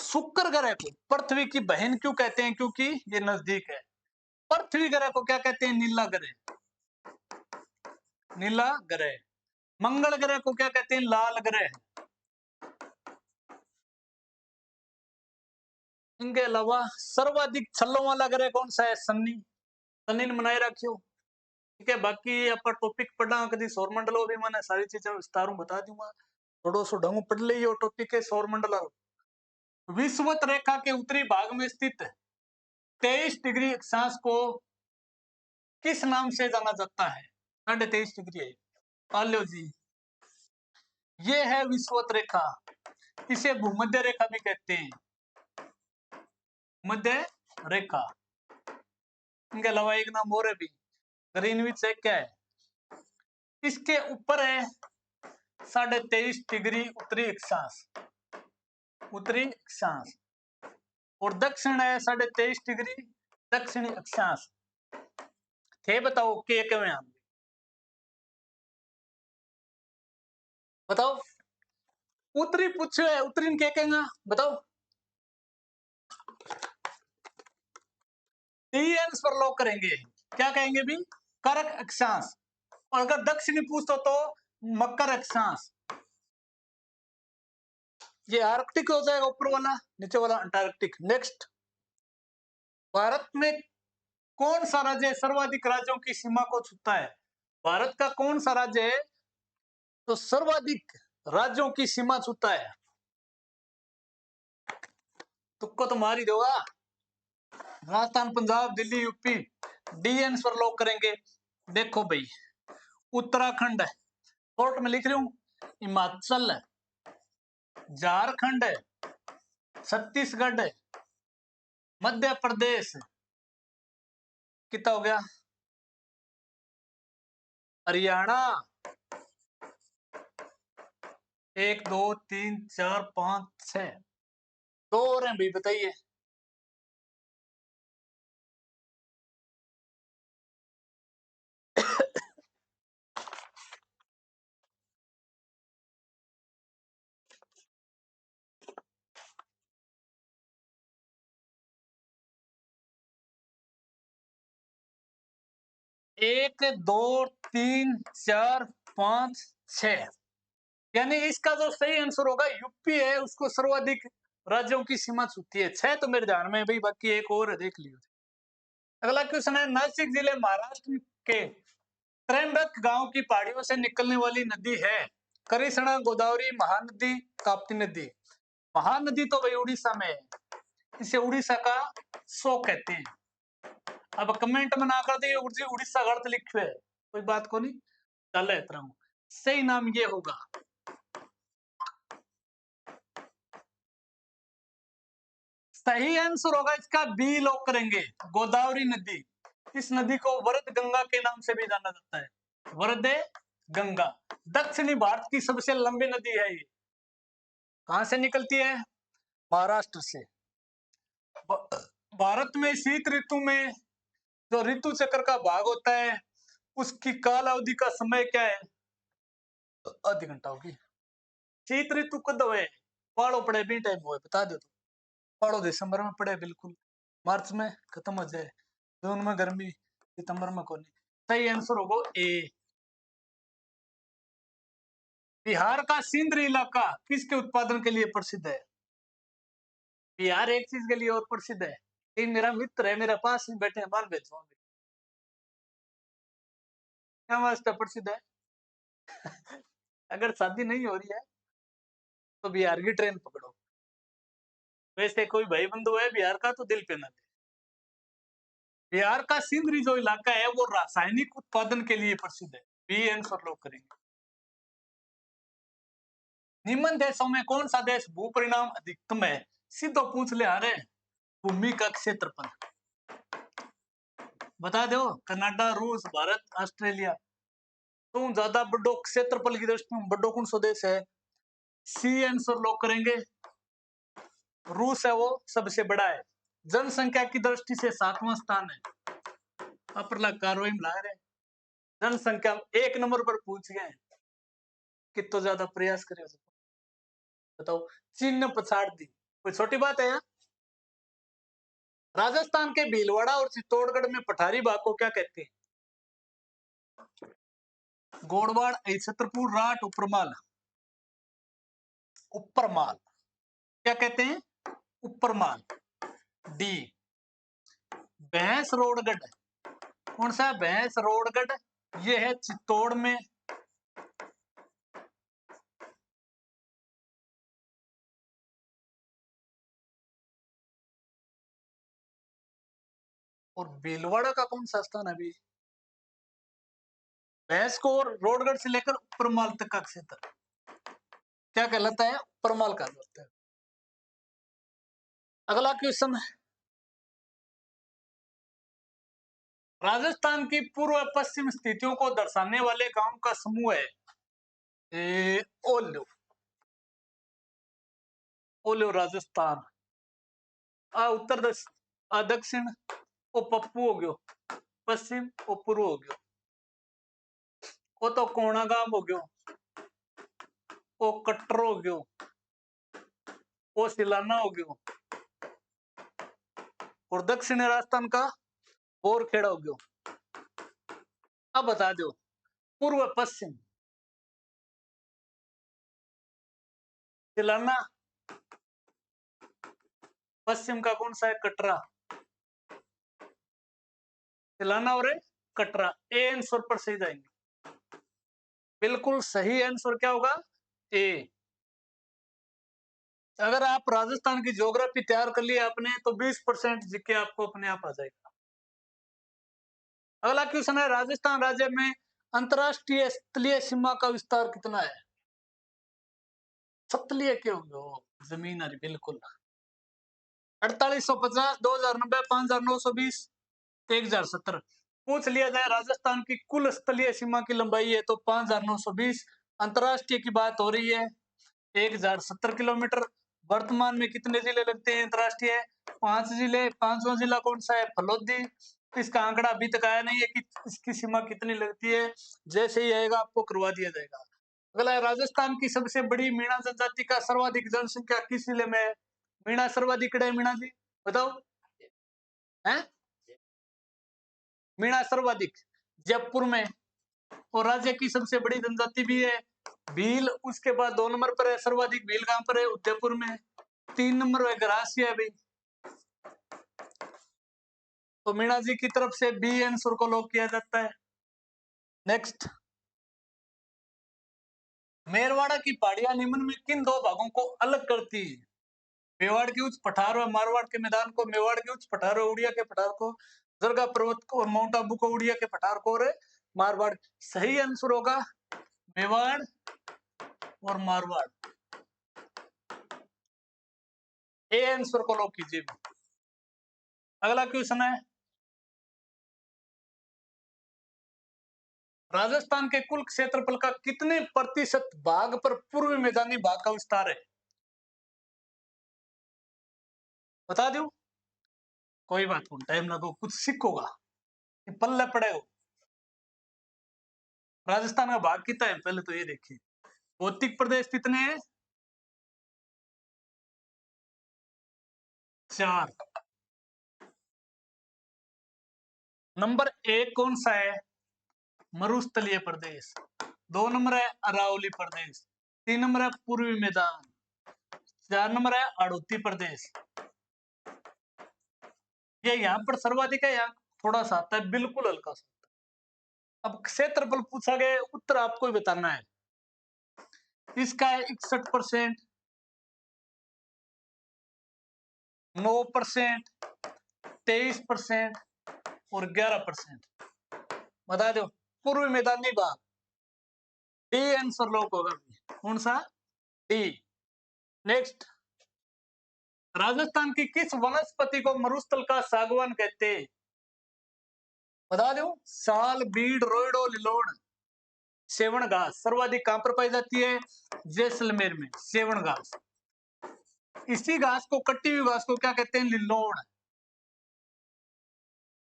शुक्र ग्रह को पृथ्वी की बहन क्यों कहते हैं, क्योंकि ये नजदीक है। पृथ्वी ग्रह को क्या कहते हैं, नीला ग्रह, नीला ग्रह। मंगल ग्रह को क्या कहते हैं, लाल ग्रह। इनके अलावा सर्वाधिक छल्लों वाला ग्रह कौन सा है, शनि। शनि ने बनाए रखियो, ठीक है। बाकी आप टॉपिक पढ़ा कभी सौरमंडल भी, मैंने सारी चीजें विस्तार में बता दूंगा, थोड़ो सो ढंग पढ़ लियो टॉपिक है सौरमंडल। विषुवत रेखा के उत्तरी भाग में स्थित 23 डिग्री अक्षांश को किस नाम से जाना जाता है, 23.5 डिग्री है। आलो जी, ये है विषुवत रेखा, इसे भूमध्य रेखा भी कहते हैं, मध्य रेखा। इनके अलावा एक नाम और है भी, ग्रीनविच है, क्या है, इसके ऊपर है 23.5 डिग्री उत्तरी अक्षांश, उत्तरी अक्षांश, और दक्षिण है 23.5 डिग्री दक्षिणी अक्षांश। थे बताओ के में, बताओ। उत्तरी पूछो है, उत्तरी क्या कहेंगे बताओ। टीएन्स पर लॉक करेंगे, क्या कहेंगे भी, करक अक्षांश। और अगर दक्षिणी पूछो तो मकर अक्षांश। ये आर्कटिक हो जाएगा ऊपर वाला, नीचे वाला अंटार्कटिक। नेक्स्ट, भारत में कौन सा राज्य सर्वाधिक राज्यों की सीमा को छूता है, भारत का कौन सा राज्य है तो सर्वाधिक राज्यों की सीमा छूता है। तुक्को तो मार ही दोगा, राजस्थान, पंजाब, दिल्ली, यूपी। डीएन पर लॉक करेंगे। देखो भाई, उत्तराखंड है, शॉर्ट में लिख रही हूं, हिमाचल है, झारखंड है, छत्तीसगढ़ है, मध्य प्रदेश, कितना हो गया, हरियाणा, 1 2 3 4 5 6, 2 और हैं भाई, बताइए। एक, दो, तीन, चार, पांच, छह, यानी इसका जो सही आंसर होगा यूपी है, उसको सर्वाधिक राज्यों की सीमा छूती है। 6 तो मेरे ध्यान में है भाई, बाकी एक और है, देख लियो। अगला क्वेश्चन है, नासिक जिले महाराष्ट्र के त्र्यंबक गांव की पहाड़ियों से निकलने वाली नदी है, करिश्मा, गोदावरी, महानदी, ताप्ती नदी। महानदी तो भाई उड़ीसा में है, इसे उड़ीसा का सो कहते हैं। अब कमेंट में ना कर दिए उड़ीसा गलत लिखे है, कोई बात को नहीं, चल इतना सही नाम ये होगा। सही आंसर होगा इसका बी, लॉक करेंगे, गोदावरी नदी। इस नदी को वरद गंगा के नाम से भी जाना जाता है, वरद गंगा। दक्षिणी भारत की सबसे लंबी नदी है ये। कहां से निकलती है, महाराष्ट्र से। भारत में शीत ऋतु में जो ऋतु चक्र का भाग होता है, उसकी काल अवधि का समय क्या है, आधी घंटा होगी। शीत ऋतु कद हुए पाड़ो पड़े भी टाइम हुए बता दो। तो पाड़ो दिसंबर में पड़े बिल्कुल, मार्च में खत्म हो जाए, जून में गर्मी, सितंबर में कोनी। सही आंसर होगा ए। बिहार का सिंध इलाका किसके उत्पादन के लिए प्रसिद्ध है? बिहार एक चीज के लिए और प्रसिद्ध है, ये मेरा मित्र है, मेरा पास में बैठे हैं, माल बेचो क्या वास्ते प्रसिद्ध है? अगर शादी नहीं हो रही है तो बिहार की ट्रेन पकड़ो। वैसे कोई भाई बंधु है बिहार का तो दिल पे ना दे। बिहार का सिंध जो इलाका है वो रासायनिक उत्पादन के लिए प्रसिद्ध है। बी आंसर लोग करेंगे। निम्न देशों में कौन सा देश भू परिणाम अधिकतम है? सीधो पूछ ले आ रहे भूमि का क्षेत्रफल बता दो। कनाडा, रूस, भारत, ऑस्ट्रेलिया। तुम ज्यादा बड़ो क्षेत्रफल की दृष्टि में बड़ो कौन सा देश है? सी आंसर लोग करेंगे। रूस है वो सबसे बड़ा है, जनसंख्या की दृष्टि से 7वां स्थान है। अपरला कार्रवाई में ला रहे जनसंख्या 1 नंबर पर पूछ गए, कितना ज्यादा प्रयास करे बताओ। चीन ने पछाड़ दी, कोई छोटी बात है यार। राजस्थान के भीलवाड़ा और चित्तौड़गढ़ में पठारी बाग को क्या कहते हैं? गोड़वाड़, छतरपुर, राठ, उपरमाल। उपरमाल क्या कहते हैं? उपरमाल। डी भैंस रोडगढ़, कौन सा? भैंस रोडगढ़, ये है चित्तौड़ में। और भीलवाड़ा का कौन सा स्थान है अभी? भैंस को रोडगढ़ से लेकर उपरमाल तक का क्षेत्र क्या कहलाता है? उपरमाल का कहलाता है। अगला क्वेश्चन, राजस्थान की पूर्व पश्चिम स्थितियों को दर्शाने वाले गांव का समूह है? ओलो। ओलो राजस्थान। उत्तर दक्षिण, ओ पप्पू हो गयो, पश्चिम ओ पूर्व हो गयो, ओ तो कोणा गांव हो गयो, ओ कट्टर हो गयो, ओ सिलाना हो गयो, और दक्षिणी राजस्थान का बोरखेड़ा हो गयो। अब बता दो पूर्व पश्चिम। सिलाना, पश्चिम का कौन सा है? कटरा। सिलाना और कटरा। ए आंसर पर सही जाएंगे। बिल्कुल सही आंसर क्या होगा? ए। अगर आप राजस्थान की ज्योग्राफी तैयार कर लिया आपने तो 20% जीके आपको अपने आप आ जाएगा। अगला क्वेश्चन है, राजस्थान राज्य में अंतरराष्ट्रीय तलीय सीमा का विस्तार कितना है? सतलीय क्यों हो? जमीन आ रही बिल्कुल। 4850, 2090, 5920, 1070। पूछ लिया जाए राजस्थान की कुल स्थलीय सीमा की लंबाई है तो 5920। अंतरराष्ट्रीय की बात हो रही है 1070 किलोमीटर। वर्तमान में कितने जिले लगते हैं अंतरराष्ट्रीय? 5 जिले। 5वां जिला कौन सा है? फलोदी। इसका आंकड़ा अभी तक आया नहीं है कि इसकी सीमा कितनी लगती है, जैसे ही आएगा आपको करवा दिया जाएगा। अगला है, राजस्थान की सबसे बड़ी मीणा जनजाति का सर्वाधिक जनसंख्या किस जिले में है? मीणा सर्वाधिक है मीणा जी बताओ। है मीणा सर्वाधिक जयपुर में, और राज्य की सबसे बड़ी जनजाति भी है भील। उसके बाद 2 नंबर पर है सर्वाधिक भील, कहां पर है? उदयपुर में। 3 नंबर है ग्रासिया है भाई। तो मीणा जी की तरफ से बी आंसर को लॉक किया जाता है। नेक्स्ट, मेरवाड़ा की पहाड़ियां निम्न में किन 2 भागों को अलग करती है? मेवाड़ की उच्च पठार और मारवाड़ के मैदान को, मेवाड़ की उच्च पठार और उड़िया के पठार को, दरगाह पर्वत को और माउंट आबू को उड़िया के पठार को और मारवाड़। सही आंसर होगा मेवाड़ और मारवाड़। ए आंसर को लॉक कीजिए। अगला क्वेश्चन है, राजस्थान के कुल क्षेत्रफल का कितने प्रतिशत भाग पर पूर्वी मैदानी भाग का विस्तार है? बता दो। कोई बात नहीं, टाइम लगो, कुछ सीखोगा, पल्ले पड़े हो। राजस्थान का भाग कितना है पहले तो ये देखिए। भौतिक प्रदेश कितने हैं? 4। नंबर 1 कौन सा है? मरुस्थलीय प्रदेश। 2 नंबर है अरावली प्रदेश। 3 नंबर है पूर्वी मैदान। 4 नंबर है हाड़ौती प्रदेश। ये यहाँ पर सर्वाधिक है, यहाँ थोड़ा सा आता है, बिल्कुल हल्का सा। अब क्षेत्रफल पूछा गया, उत्तर आपको ही बताना है। इसका है 61%, 9%, 23% और 11%। बता दो पूर्वी मैदानी भाग। डी आंसर लोग होगा। कौन सा? डी। नेक्स्ट, राजस्थान की किस वनस्पति को मरुस्थल का सागवान कहते हैं? बता दो। साल, बीड़, रोइडो, लिलोड़। सेवण घास सर्वाधिक कहां पर पाई जाती है? जैसलमेर में सेवण घास। इसी घास को, कटी हुई घास को क्या कहते हैं? लिलोड़।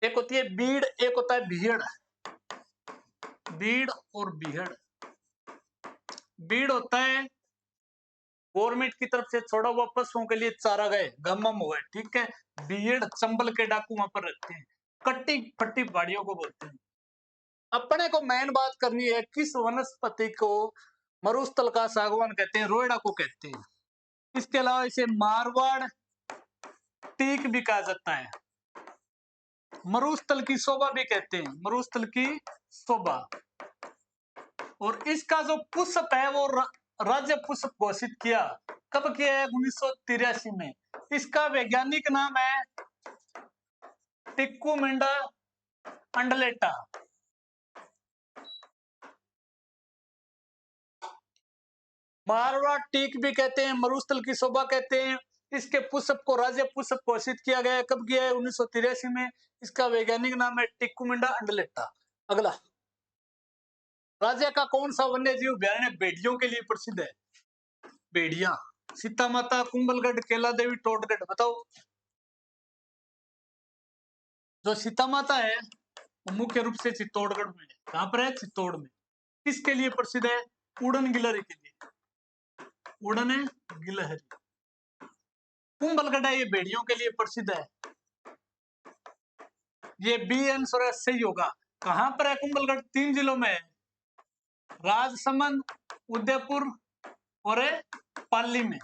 एक होती है बीड़, एक होता है भीड़। बीड़ और भीड़। बीड़ होता है गवर्नमेंट की तरफ से छोड़ा हुआ पशुओं के लिए चारा गए, गमम हुआ, ठीक है। भीड़ चंबल के डाकू वहां पर रहते हैं। कट्टी फट्टी पहाड़ियों को बोलते हैं। अपने को मेन बात करनी है, किस वनस्पति को मरुस्थल का सागवान कहते हैं? रोइडा को कहते हैं। इसके अलावा इसे मारवाड़ टीक भी कहा जाता है। मरुस्थल की शोभा भी कहते हैं, मरुस्थल की शोभा। और इसका जो पुष्प है वो राज्य पुष्प घोषित किया, कब किया है? 1983 में। इसका वैज्ञानिक नाम है टिक्कुमिंडा अंडलेटा। मारवाड़ टीक भी कहते हैं, मरुस्थल की शोभा कहते हैं। इसके पुष्प को राज्य पुष्प घोषित किया गया है, कब किया है? 1983 में। इसका वैज्ञानिक नाम है टिक्कुमिंडा अंडलेटा। अगला, राज्य का कौन सा वन्य जीव अभ्यारण्य भेड़ियों के लिए प्रसिद्ध है? भेड़िया। सीता माता, कुंभलगढ़, केला देवी, टोटगढ़। बताओ। जो सीता माता है वो मुख्य रूप से चित्तौड़गढ़ में है। कहां पर है? चित्तौड़ में। किसके लिए प्रसिद्ध है? उड़न गिलहरी के लिए। उड़न गिलहरी। कुंभलगढ़ है, ये भेड़ियों के लिए प्रसिद्ध है। ये बी आंसर सही होगा। कहां पर है कुंभलगढ़? 3 जिलों में है, राजसमंद, उदयपुर और पाली में।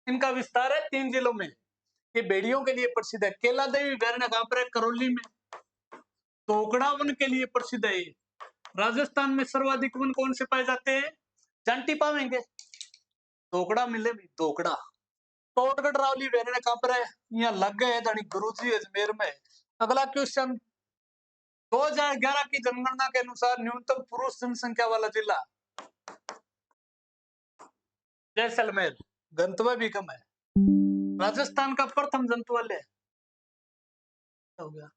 इनका विस्तार है 3 जिलों में। ये भेड़ियों के लिए प्रसिद्ध है। केला देवी अभ्यारण्य कहां पर है? करौली में। दोगड़ा वन के लिए प्रसिद्ध है ये। राजस्थान में सर्वाधिक वन कौन से पाए जाते हैं? जांटी पावेंगे, दोगड़ा मिले भी, दोगड़ा। टोटगढ़ रावली अभ्यारण्य कहां पर है? यहाँ लग गए धनी गुरुजी, अजमेर में। अगला क्वेश्चन, 2011 की जनगणना के अनुसार न्यूनतम पुरुष जनसंख्या वाला जिला? जैसलमेर। गंतव्य भी कम है। राजस्थान का प्रथम जंतुआलय हो गया।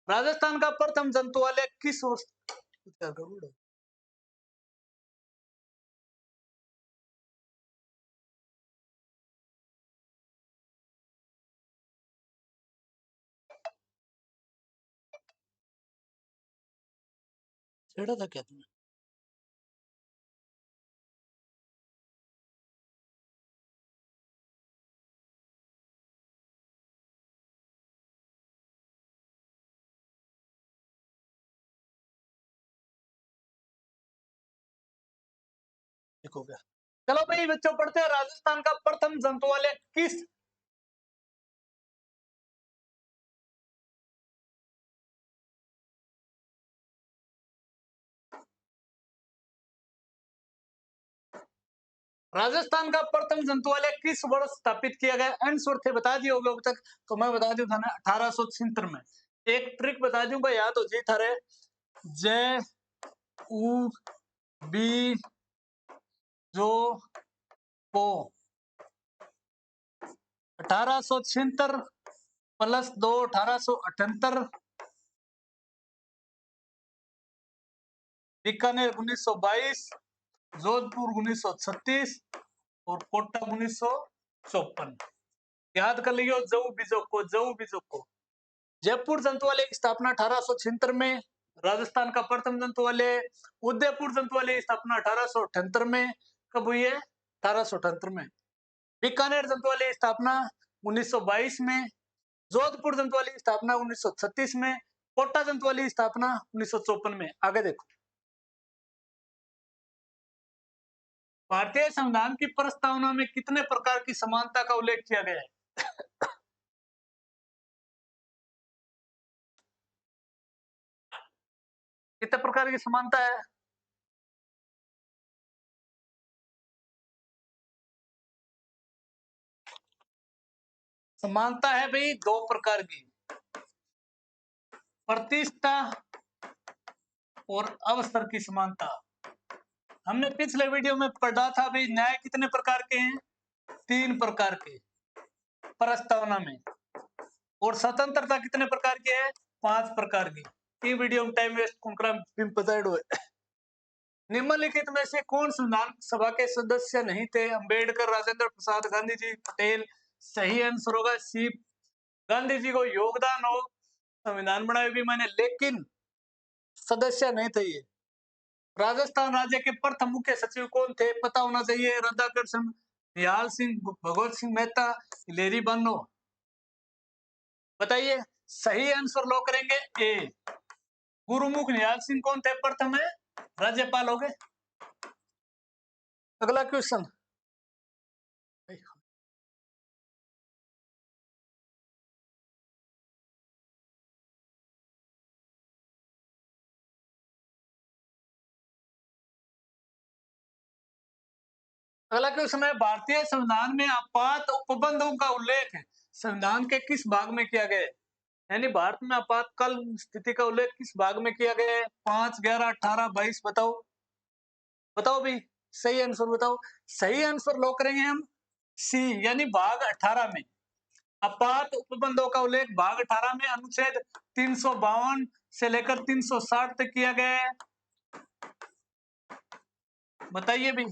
राजस्थान का प्रथम जंतुआलय किस छेड़ा था क्या तुमने? ठीक हो गया। चलो भाई बच्चों, पढ़ते हैं। राजस्थान का प्रथम जंतुआलय किस? राजस्थान का प्रथम जंतुआलय किस वर्ष स्थापित किया गया? आंसर थे बता दिए होगे अब तक, तो मैं बता दूं था ना, 1876 में। एक ट्रिक बता दूं भाई, याद हो जी थारे। जय उ बी जो को 1876 प्लस 2 1878, बीकानेर 1922, जोधपुर 1936 और कोटा 1954। याद कर लियो जऊ बीजोको, जऊ बीजोको। जयपुर जंतुआलय की स्थापना 1876 में। राजस्थान का प्रथम जंतुआलय उदयपुर जंतुआलय की स्थापना 1878 में। कब हुई है? 1878 में। बीकानेर जंतुवाली स्थापना 1922 में, जोधपुर जंतुवाली स्थापना 1936 में, कोटा जंतुवाली स्थापना 1954 में। आगे देखो, भारतीय संविधान की प्रस्तावना में कितने प्रकार की समानता का उल्लेख किया गया है? कितने प्रकार की समानता है? समानता है भाई दो प्रकार की, प्रतिष्ठा और अवसर की समानता। हमने पिछले वीडियो में पढ़ा था भाई न्याय कितने प्रकार के हैं? 3 प्रकार के प्रस्तावना में। और स्वतंत्रता कितने प्रकार की है? 5 प्रकार की। ये वीडियो में टाइम वेस्ट बताए। निम्नलिखित में से कौन संविधान सभा के सदस्य नहीं थे? अंबेडकर, राजेंद्र प्रसाद, गांधी जी, पटेल। सही आंसर होगा सी, गांधी जी को योगदान हो संविधान बनाए भी मैंने, लेकिन सदस्य नहीं थे ये। राजस्थान राज्य के प्रथम मुख्य सचिव कौन थे? पता होना चाहिए। राधाकृष्ण, निहाल सिंह, भगवत सिंह मेहता, हिलेरी बनो। बताइए, सही आंसर लो करेंगे ए। गुरुमुख निहाल सिंह कौन थे? प्रथम है राज्यपाल हो गए। अगला क्वेश्चन, अगला क्वेश्चन है, भारतीय संविधान में आपात उपबंधों का उल्लेख संविधान के किस भाग में किया गया है? यानी भारत में आपातकाल स्थिति का उल्लेख किस भाग में किया गया है? 5, 11, 18, 22 बताओ। बताओ भाई, सही आंसर बताओ। सही आंसर लो करेंगे हम सी, यानी भाग 18 में। आपात उपबंधों का उल्लेख भाग 18 में अनुच्छेद 352 से लेकर 360 तक किया गया है। बताइए भी,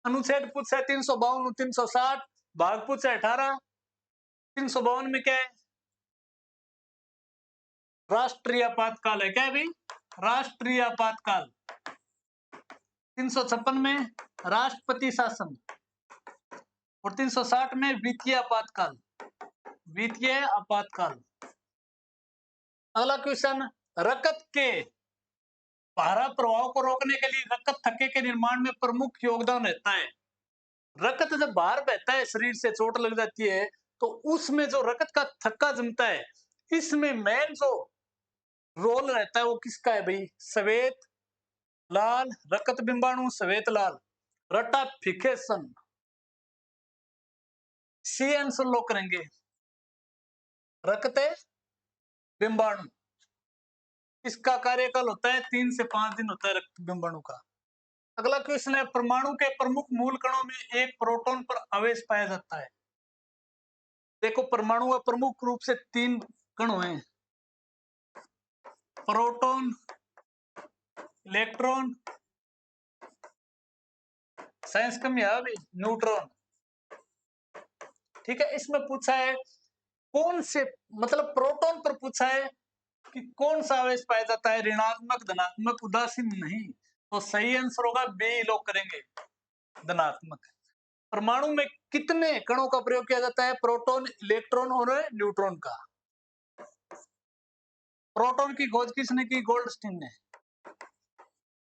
अनुच्छेद पूछा है 352, 360, भाग पूछा है 18। 352 में क्या है? राष्ट्रीय आपातकाल है। क्या है भाई? राष्ट्रीय आपातकाल। 356 में राष्ट्रपति शासन और 360 में वित्तीय आपातकाल। वित्तीय आपातकाल। अगला क्वेश्चन, रकत के पारा प्रभाव को रोकने के लिए रकत थक्के के निर्माण में प्रमुख योगदान रहता है। रकत जब बाहर बहता है, शरीर से चोट लग जाती है, तो उसमें जो रकत का थक्का जमता है, इसमें मेन जो रोल रहता है वो किसका है भाई? श्वेत लाल, रकत बिंबाणु, श्वेत लाल, रटाफिकेशन। सी आंसर लो करेंगे, रकत बिंबाणु। इसका कार्यकाल होता है 3 से 5 दिन होता है रक्त बिंबाणु का। अगला क्वेश्चन है, परमाणु के प्रमुख मूल कणों में एक प्रोटॉन पर आवेश पाया जाता है। देखो, परमाणु में प्रमुख रूप से 3 कण हैं, प्रोटॉन, इलेक्ट्रॉन, साइंस कम है अभी, न्यूट्रॉन। ठीक है, इसमें पूछा है कौन से, मतलब प्रोटॉन पर पूछा है कि कौन सा आवेश पाया जाता है, ऋणात्मक, धनात्मक, उदासीन नहीं। तो सही आंसर होगा बी, लोग करेंगे धनात्मक। परमाणु में कितने कणों का प्रयोग किया जाता है? प्रोटॉन, इलेक्ट्रॉन और न्यूट्रॉन का। प्रोटॉन की खोज किसने की? गोल्डस्टीन ने।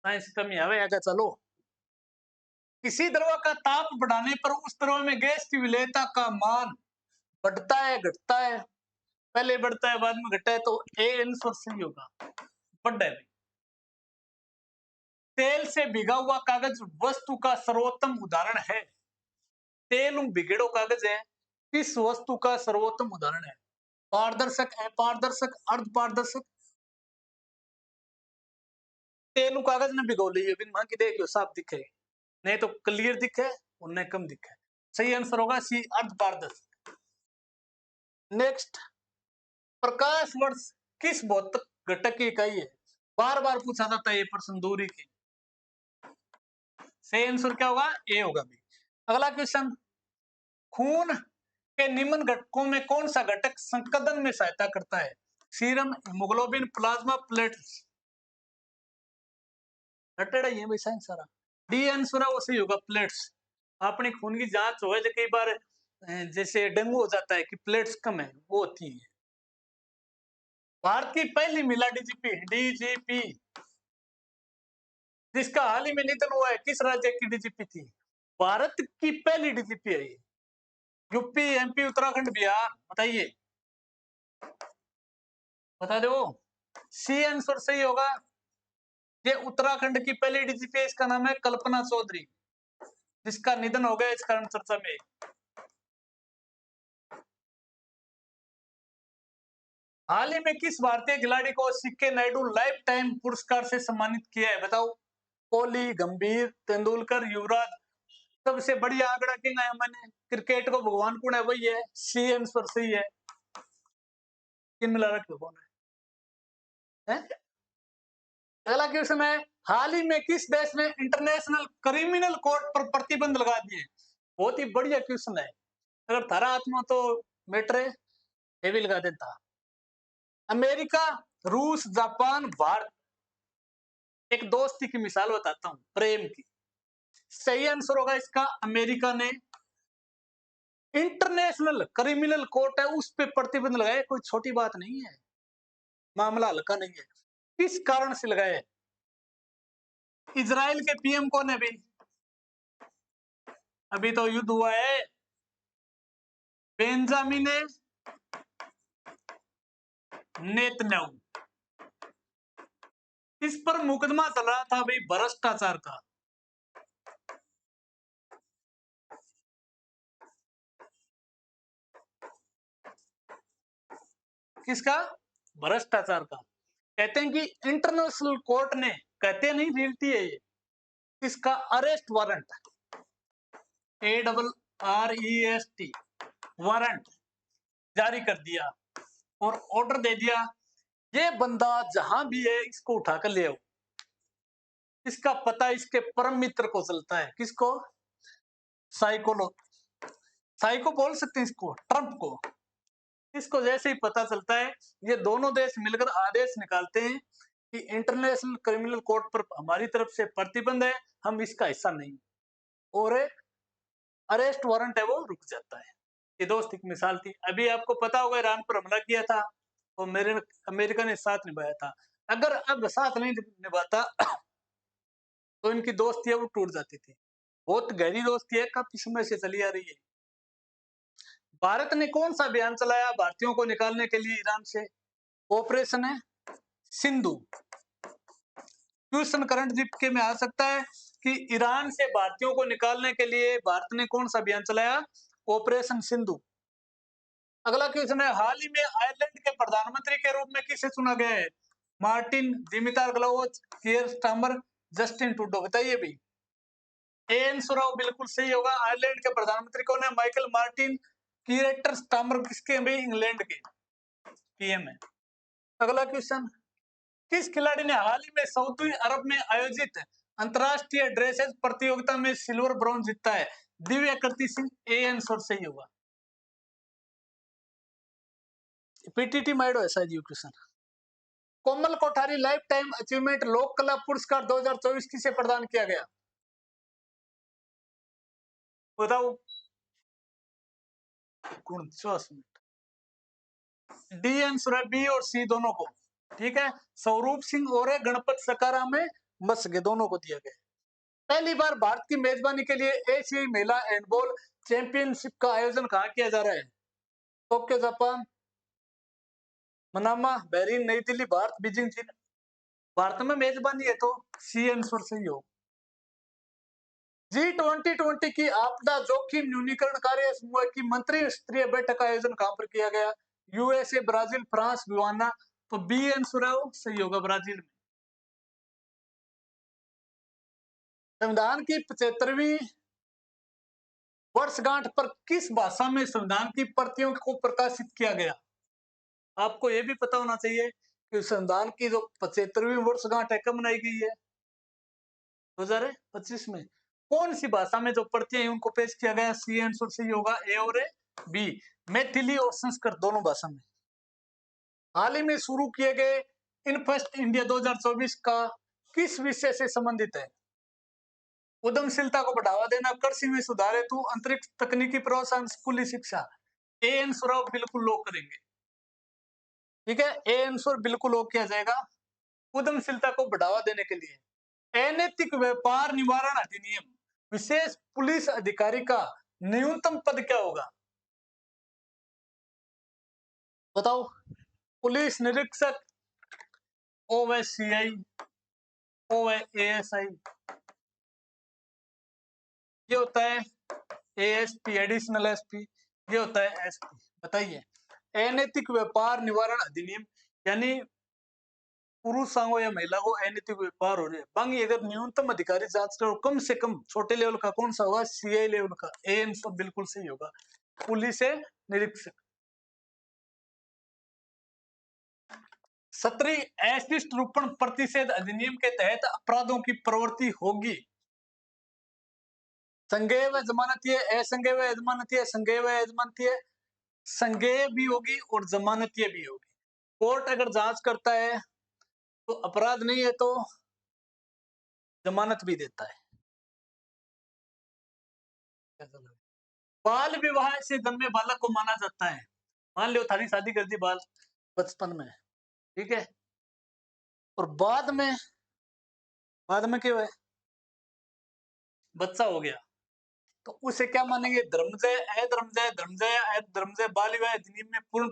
साइंस कमी आगे चलो। किसी द्रव का ताप बढ़ाने पर उस द्रव में गैस की विलेयता का मान बढ़ता है घटता है? पहले बढ़ता है बाद में घटता है, तो ए आंसर सही होगा, बढ़ता है। तेल से भिगा हुआ कागज वस्तु का सर्वोत्तम उदाहरण है। तेल भिगेड़ो कागज है, किस वस्तु का सर्वोत्तम उदाहरण है? पारदर्शक, अपारदर्शक, अर्धपारदर्शक। तेल कागज ने भिगो ली है, बिन की देखियो साफ दिखे, नहीं तो क्लियर दिखे और नहीं कम दिखे। सही आंसर होगा सी, अर्धपारदर्शक। नेक्स्ट, प्रकाश वर्ष किस भौतिक घटक की इकाई है? बार बार पूछा जाता है ये प्रश्न, दूरी की। सही आंसर क्या होगा? ए होगा भी। अगला क्वेश्चन, खून के निम्न घटकों में कौन सा घटक संकदन में सहायता करता है? Serum, haemoglobin, plasma, platelets. रटेड़ा ये भी साइंस सारा। डी आंसर है वो सही होगा, प्लेट्स। अपनी खून की जांच हो, कई बार जैसे डेंगू हो जाता है कि प्लेट्स कम है, वो होती है। भारत की पहली महिला डीजीपी जिसका हाल ही में निधन हुआ है, किस राज्य की डीजीपी थी? भारत की पहली डीजीपी है ये। यूपी, एमपी, उत्तराखंड, बिहार, बताइए, बता दो। सी आंसर सही होगा। ये उत्तराखंड की पहली डीजीपी है, इसका नाम है कल्पना चौधरी, जिसका निधन हो गया इस कारण चर्चा में। हाल ही में किस भारतीय खिलाड़ी को सीके नायडू लाइफ टाइम पुरस्कार से सम्मानित किया है, बताओ? कोहली, गंभीर, तेंदुलकर, युवराज। सबसे बढ़िया आंकड़ा किंग है, मैंने क्रिकेट को भगवान कौन है, वही है। सी आंसर सही है। किन मिला रखे कौन है? अगला क्वेश्चन है, हाल ही में किस देश ने इंटरनेशनल क्रिमिनल कोर्ट पर प्रतिबंध लगा दिए? बहुत ही बढ़िया क्वेश्चन है। अगर थारा आत्मा तो मैटर है, ये भी लगा देता। अमेरिका, रूस, जापान, भारत। एक दोस्ती की मिसाल बताता हूं, प्रेम की। सही आंसर होगा इसका अमेरिका ने इंटरनेशनल क्रिमिनल कोर्ट है उस पे प्रतिबंध लगाए। कोई छोटी बात नहीं है, मामला हल्का नहीं है। किस कारण से लगाए? इजराइल के पीएम कौन है? अभी तो युद्ध हुआ है। Benjamin Netanyahu. इस पर मुकदमा चल रहा था भाई, भ्रष्टाचार का। किसका? भ्रष्टाचार का। कहते हैं कि इंटरनेशनल कोर्ट ने, कहते नहीं, रियलिटी है ये, इसका अरेस्ट वारंट, ARREST वारंट जारी कर दिया और ऑर्डर दे दिया, ये बंदा जहां भी है इसको उठाकर ले आओ। इसका पता इसके परम मित्र को चलता है। किसको? साइकोलो साइको बोल सकते हैं इसको, ट्रंप को। इसको जैसे ही पता चलता है, ये दोनों देश मिलकर आदेश निकालते हैं कि इंटरनेशनल क्रिमिनल कोर्ट पर हमारी तरफ से प्रतिबंध है, हम इसका हिस्सा नहीं, और अरेस्ट वारंट है वो रुक जाता है। ये दोस्त एक मिसाल थी। अभी आपको पता होगा ईरान पर हमला किया था, तो मेरे अमेरिका ने साथ निभाया था। अगर अब साथ नहीं निभाता तो इनकी दोस्ती है वो टूट जाती थी। बहुत गहरी दोस्ती है, काफी समय से चली आ रही है। भारत ने कौन सा अभियान चलाया भारतीयों को निकालने के लिए ईरान से? ऑपरेशन है सिंधु। क्वेश्चन करंट जीके में आ सकता है कि ईरान से भारतीयों को निकालने के लिए भारत ने कौन सा अभियान चलाया? ऑपरेशन सिंधु। अगला क्वेश्चन है, हाल ही में आयरलैंड के प्रधानमंत्री के रूप में किसे चुना गया है? Martin, Dimitar Glavchev, Keir Starmer, Justin Trudeau. बताइए भी। एन सुराव बिल्कुल सही होगा। आयरलैंड के प्रधानमंत्री कौन है? Michael Martin. कियर स्टामर किसके भाई? इंग्लैंड के पीएम है। अगला क्वेश्चन, किस खिलाड़ी ने हाल ही में सऊदी अरब में आयोजित अंतरराष्ट्रीय ड्रेसेज प्रतियोगिता में सिल्वर ब्रॉन्ज जीता है? दिव्या कृति सिंह। ए आंसर सही होगा। पीटीटी माइडो है शायद ये क्वेश्चन। कोमल कोठारी लाइफ टाइम अचीवमेंट लोक कला पुरस्कार 2024 किसे प्रदान किया गया? बताओ। 49 मिनट। डी आंसर है, बी और सी दोनों को। ठीक है। स्वरूप सिंह और गणपत सकारा में मसगे दोनों को दिया गया। पहली बार भारत की मेजबानी के लिए एशियाई महिला हैंडबॉल चैंपियनशिप का आयोजन कहाँ किया जा रहा है? टोक्यो जापान, मनामा बहरीन, नई दिल्ली भारत, बीजिंग चीन। भारत में मेजबानी है तो सी आंसर सही हो। G20 की आपदा जोखिम न्यूनीकरण कार्य समूह की मंत्री स्तरीय बैठक का आयोजन कहां पर किया गया? USA, Brazil, France, Guyana. तो बी आंसर है सही होगा, ब्राजील में। संविधान की 75वीं वर्षगांठ पर किस भाषा में संविधान की प्रतियों को प्रकाशित किया गया? आपको यह भी पता होना चाहिए कि संविधान की जो 75वीं वर्षगांठ है कब मनाई गई है? 2025 में। कौन सी भाषा में जो प्रतियां उनको पेश किया गया? सी आंसर सही होगा, ए और बी, मैथिली और संस्कृत दोनों भाषा में। हाल ही में शुरू किए गए इनफेस्ट इंडिया 2024 का किस विषय से संबंधित है? उद्यमशीलता को बढ़ावा देना, कृषि में सुधार हेतु अंतरिक्ष तकनीकी प्रोत्साहन, स्कूली शिक्षा। ए आंसर बिल्कुल लॉक करेंगे। ठीक है, ए आंसर बिल्कुल लॉक किया जाएगा उद्यमशीलता को बढ़ावा देने के लिए। अनैतिक व्यापार निवारण अधिनियम, विशेष पुलिस अधिकारी का न्यूनतम पद क्या होगा? बताओ। पुलिस निरीक्षक, ओएससीआई, ओएएसआई, ये होता है एएसपी, एडिशनल एसपी, ये होता है एसपी। बताइए, अनैतिक व्यापार निवारण अधिनियम यानी पुरुषों को या महिला को अनैतिक व्यापार हो रहे हैं, बंग अगर न्यूनतम अधिकारी जांच करो, कम से कम छोटे लेवल का कौन सा होगा? सीआई लेवल का। ए आंसर बिल्कुल सही होगा, पुलिस निरीक्षक। 17 अशिष्ट रूपण प्रतिषेध अधिनियम के तहत अपराधों की प्रवृत्ति होगी। संज्ञेय व जमानतीय, असंज्ञेय व अजमानतीय, संज्ञेय व अजमानतीय, संज्ञेय भी होगी और जमानतीय भी होगी। कोर्ट अगर जांच करता है तो अपराध नहीं है, तो जमानत भी देता है। बाल विवाह से जन्मे बालक को माना जाता है। मान लो थारी शादी कर दी बाल बचपन में, ठीक है, और बाद में क्या हुआ? बच्चा हो गया, तो उसे क्या मानेंगे? धर्मजय, अधर्मजय, धर्मजय, अधर्मजय। बाल विवाह अधिनियम में पूर्ण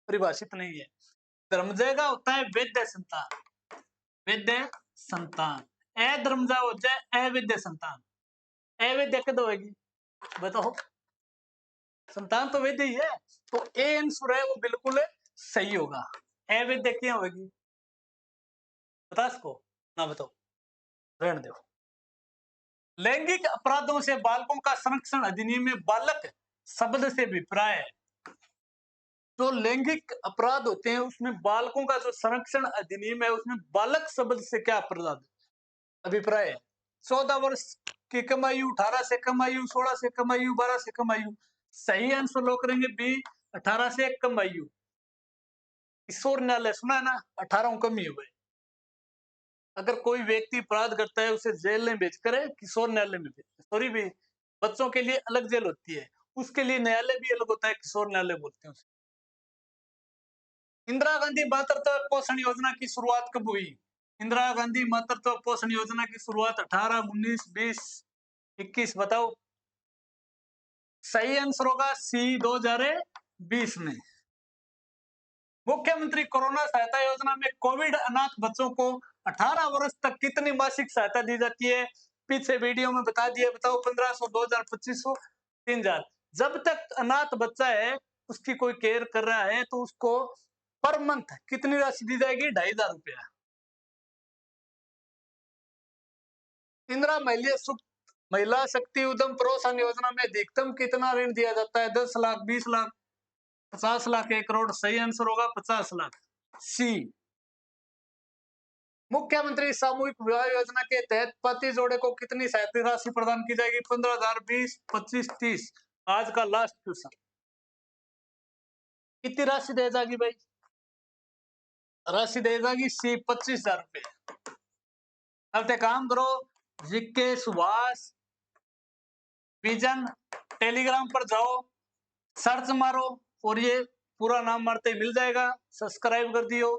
परिभाषित नहीं है। धर्मजय का होता है वैद्य संतान, वैद्य संतान। अधर्मजय हो जाए अवैध संतान, अवैध कद होगी? बताओ, संतान तो वैद्य ही है, तो ए आंसर है वो बिल्कुल सही होगा। अवैध क्या होगी? बता सको ना? बताओ, रहने दो। लैंगिक अपराधों से बालकों का संरक्षण अधिनियम में बालक शब्द से अभिप्राय है। जो लैंगिक अपराध होते हैं उसमें बालकों का जो संरक्षण अधिनियम है उसमें बालक शब्द से क्या अभिप्राय है? 14 वर्ष की कम आयु, 18 से कम आयु, 16 से कम आयु, 12 से कम आयु। सही आंसर लोग करेंगे बी, 18 से कम आयु। किशोर न्यायालय सुना है ना, 18 कम ही हुए। अगर कोई व्यक्ति अपराध करता है उसे जेल में भेजकर किशोर न्यायालय में भेज, सॉरी भी, बच्चों के लिए अलग जेल होती है, उसके लिए न्यायालय भी अलग होता है, किशोर न्यायालय बोलते हैं उसे। इंदिरा गांधी मातृत्व पोषण योजना की शुरुआत कब हुई? इंदिरा गांधी मातृत्व पोषण योजना की शुरुआत 18, 19, 20, 21 बताओ। सही आंसर होगा सी, 2020 में। मुख्यमंत्री कोरोना सहायता योजना में कोविड अनाथ बच्चों को 18 वर्ष तक कितनी मासिक सहायता दी जाती है? पीछे वीडियो में बता दिया, बताओ। 1500, 2000, 2500, 3000। जब तक अनाथ बच्चा है, उसकी कोई केयर कर रहा है, तो उसको पर मंथ कितनी राशि दी जाएगी? 2500 रुपया। इंदिरा महिला शक्ति उद्यम प्रोत्साहन योजना में अधिकतम कितना ऋण दिया जाता है? 10 लाख, 20 लाख, 50 लाख, 1 करोड़? सही आंसर होगा 50 लाख, सी। मुख्यमंत्री सामूहिक विवाह योजना के तहत पति जोड़े को कितनी सहायता राशि प्रदान की जाएगी? 15,000, 20, 25, 30। आज का लास्ट क्वेश्चन, कितनी राशि दे जाएगी भाई? राशि दे जाएगी सी, 25,000 रुपए। अब ते काम करो, जीके सुभाष विजन टेलीग्राम पर जाओ, सर्च मारो और ये पूरा नाम मारते ही मिल जाएगा। सब्सक्राइब कर दियो।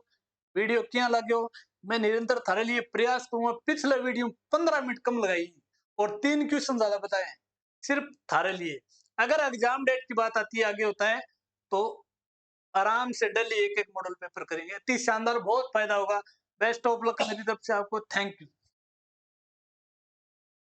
वीडियो क्या लगे हो, मैं निरंतर थारे लिए प्रयास करूंगा। पिछले वीडियो 15 मिनट कम लगाई और 3 क्वेश्चन ज्यादा बताए, सिर्फ थारे लिए। अगर एग्जाम डेट की बात आती है, आगे होता है, तो आराम से डेली एक एक मॉडल पेपर करेंगे। अति शानदार, बहुत फायदा होगा। बेस्ट ऑफ लक मेरी तरफ से आपको। Thank you.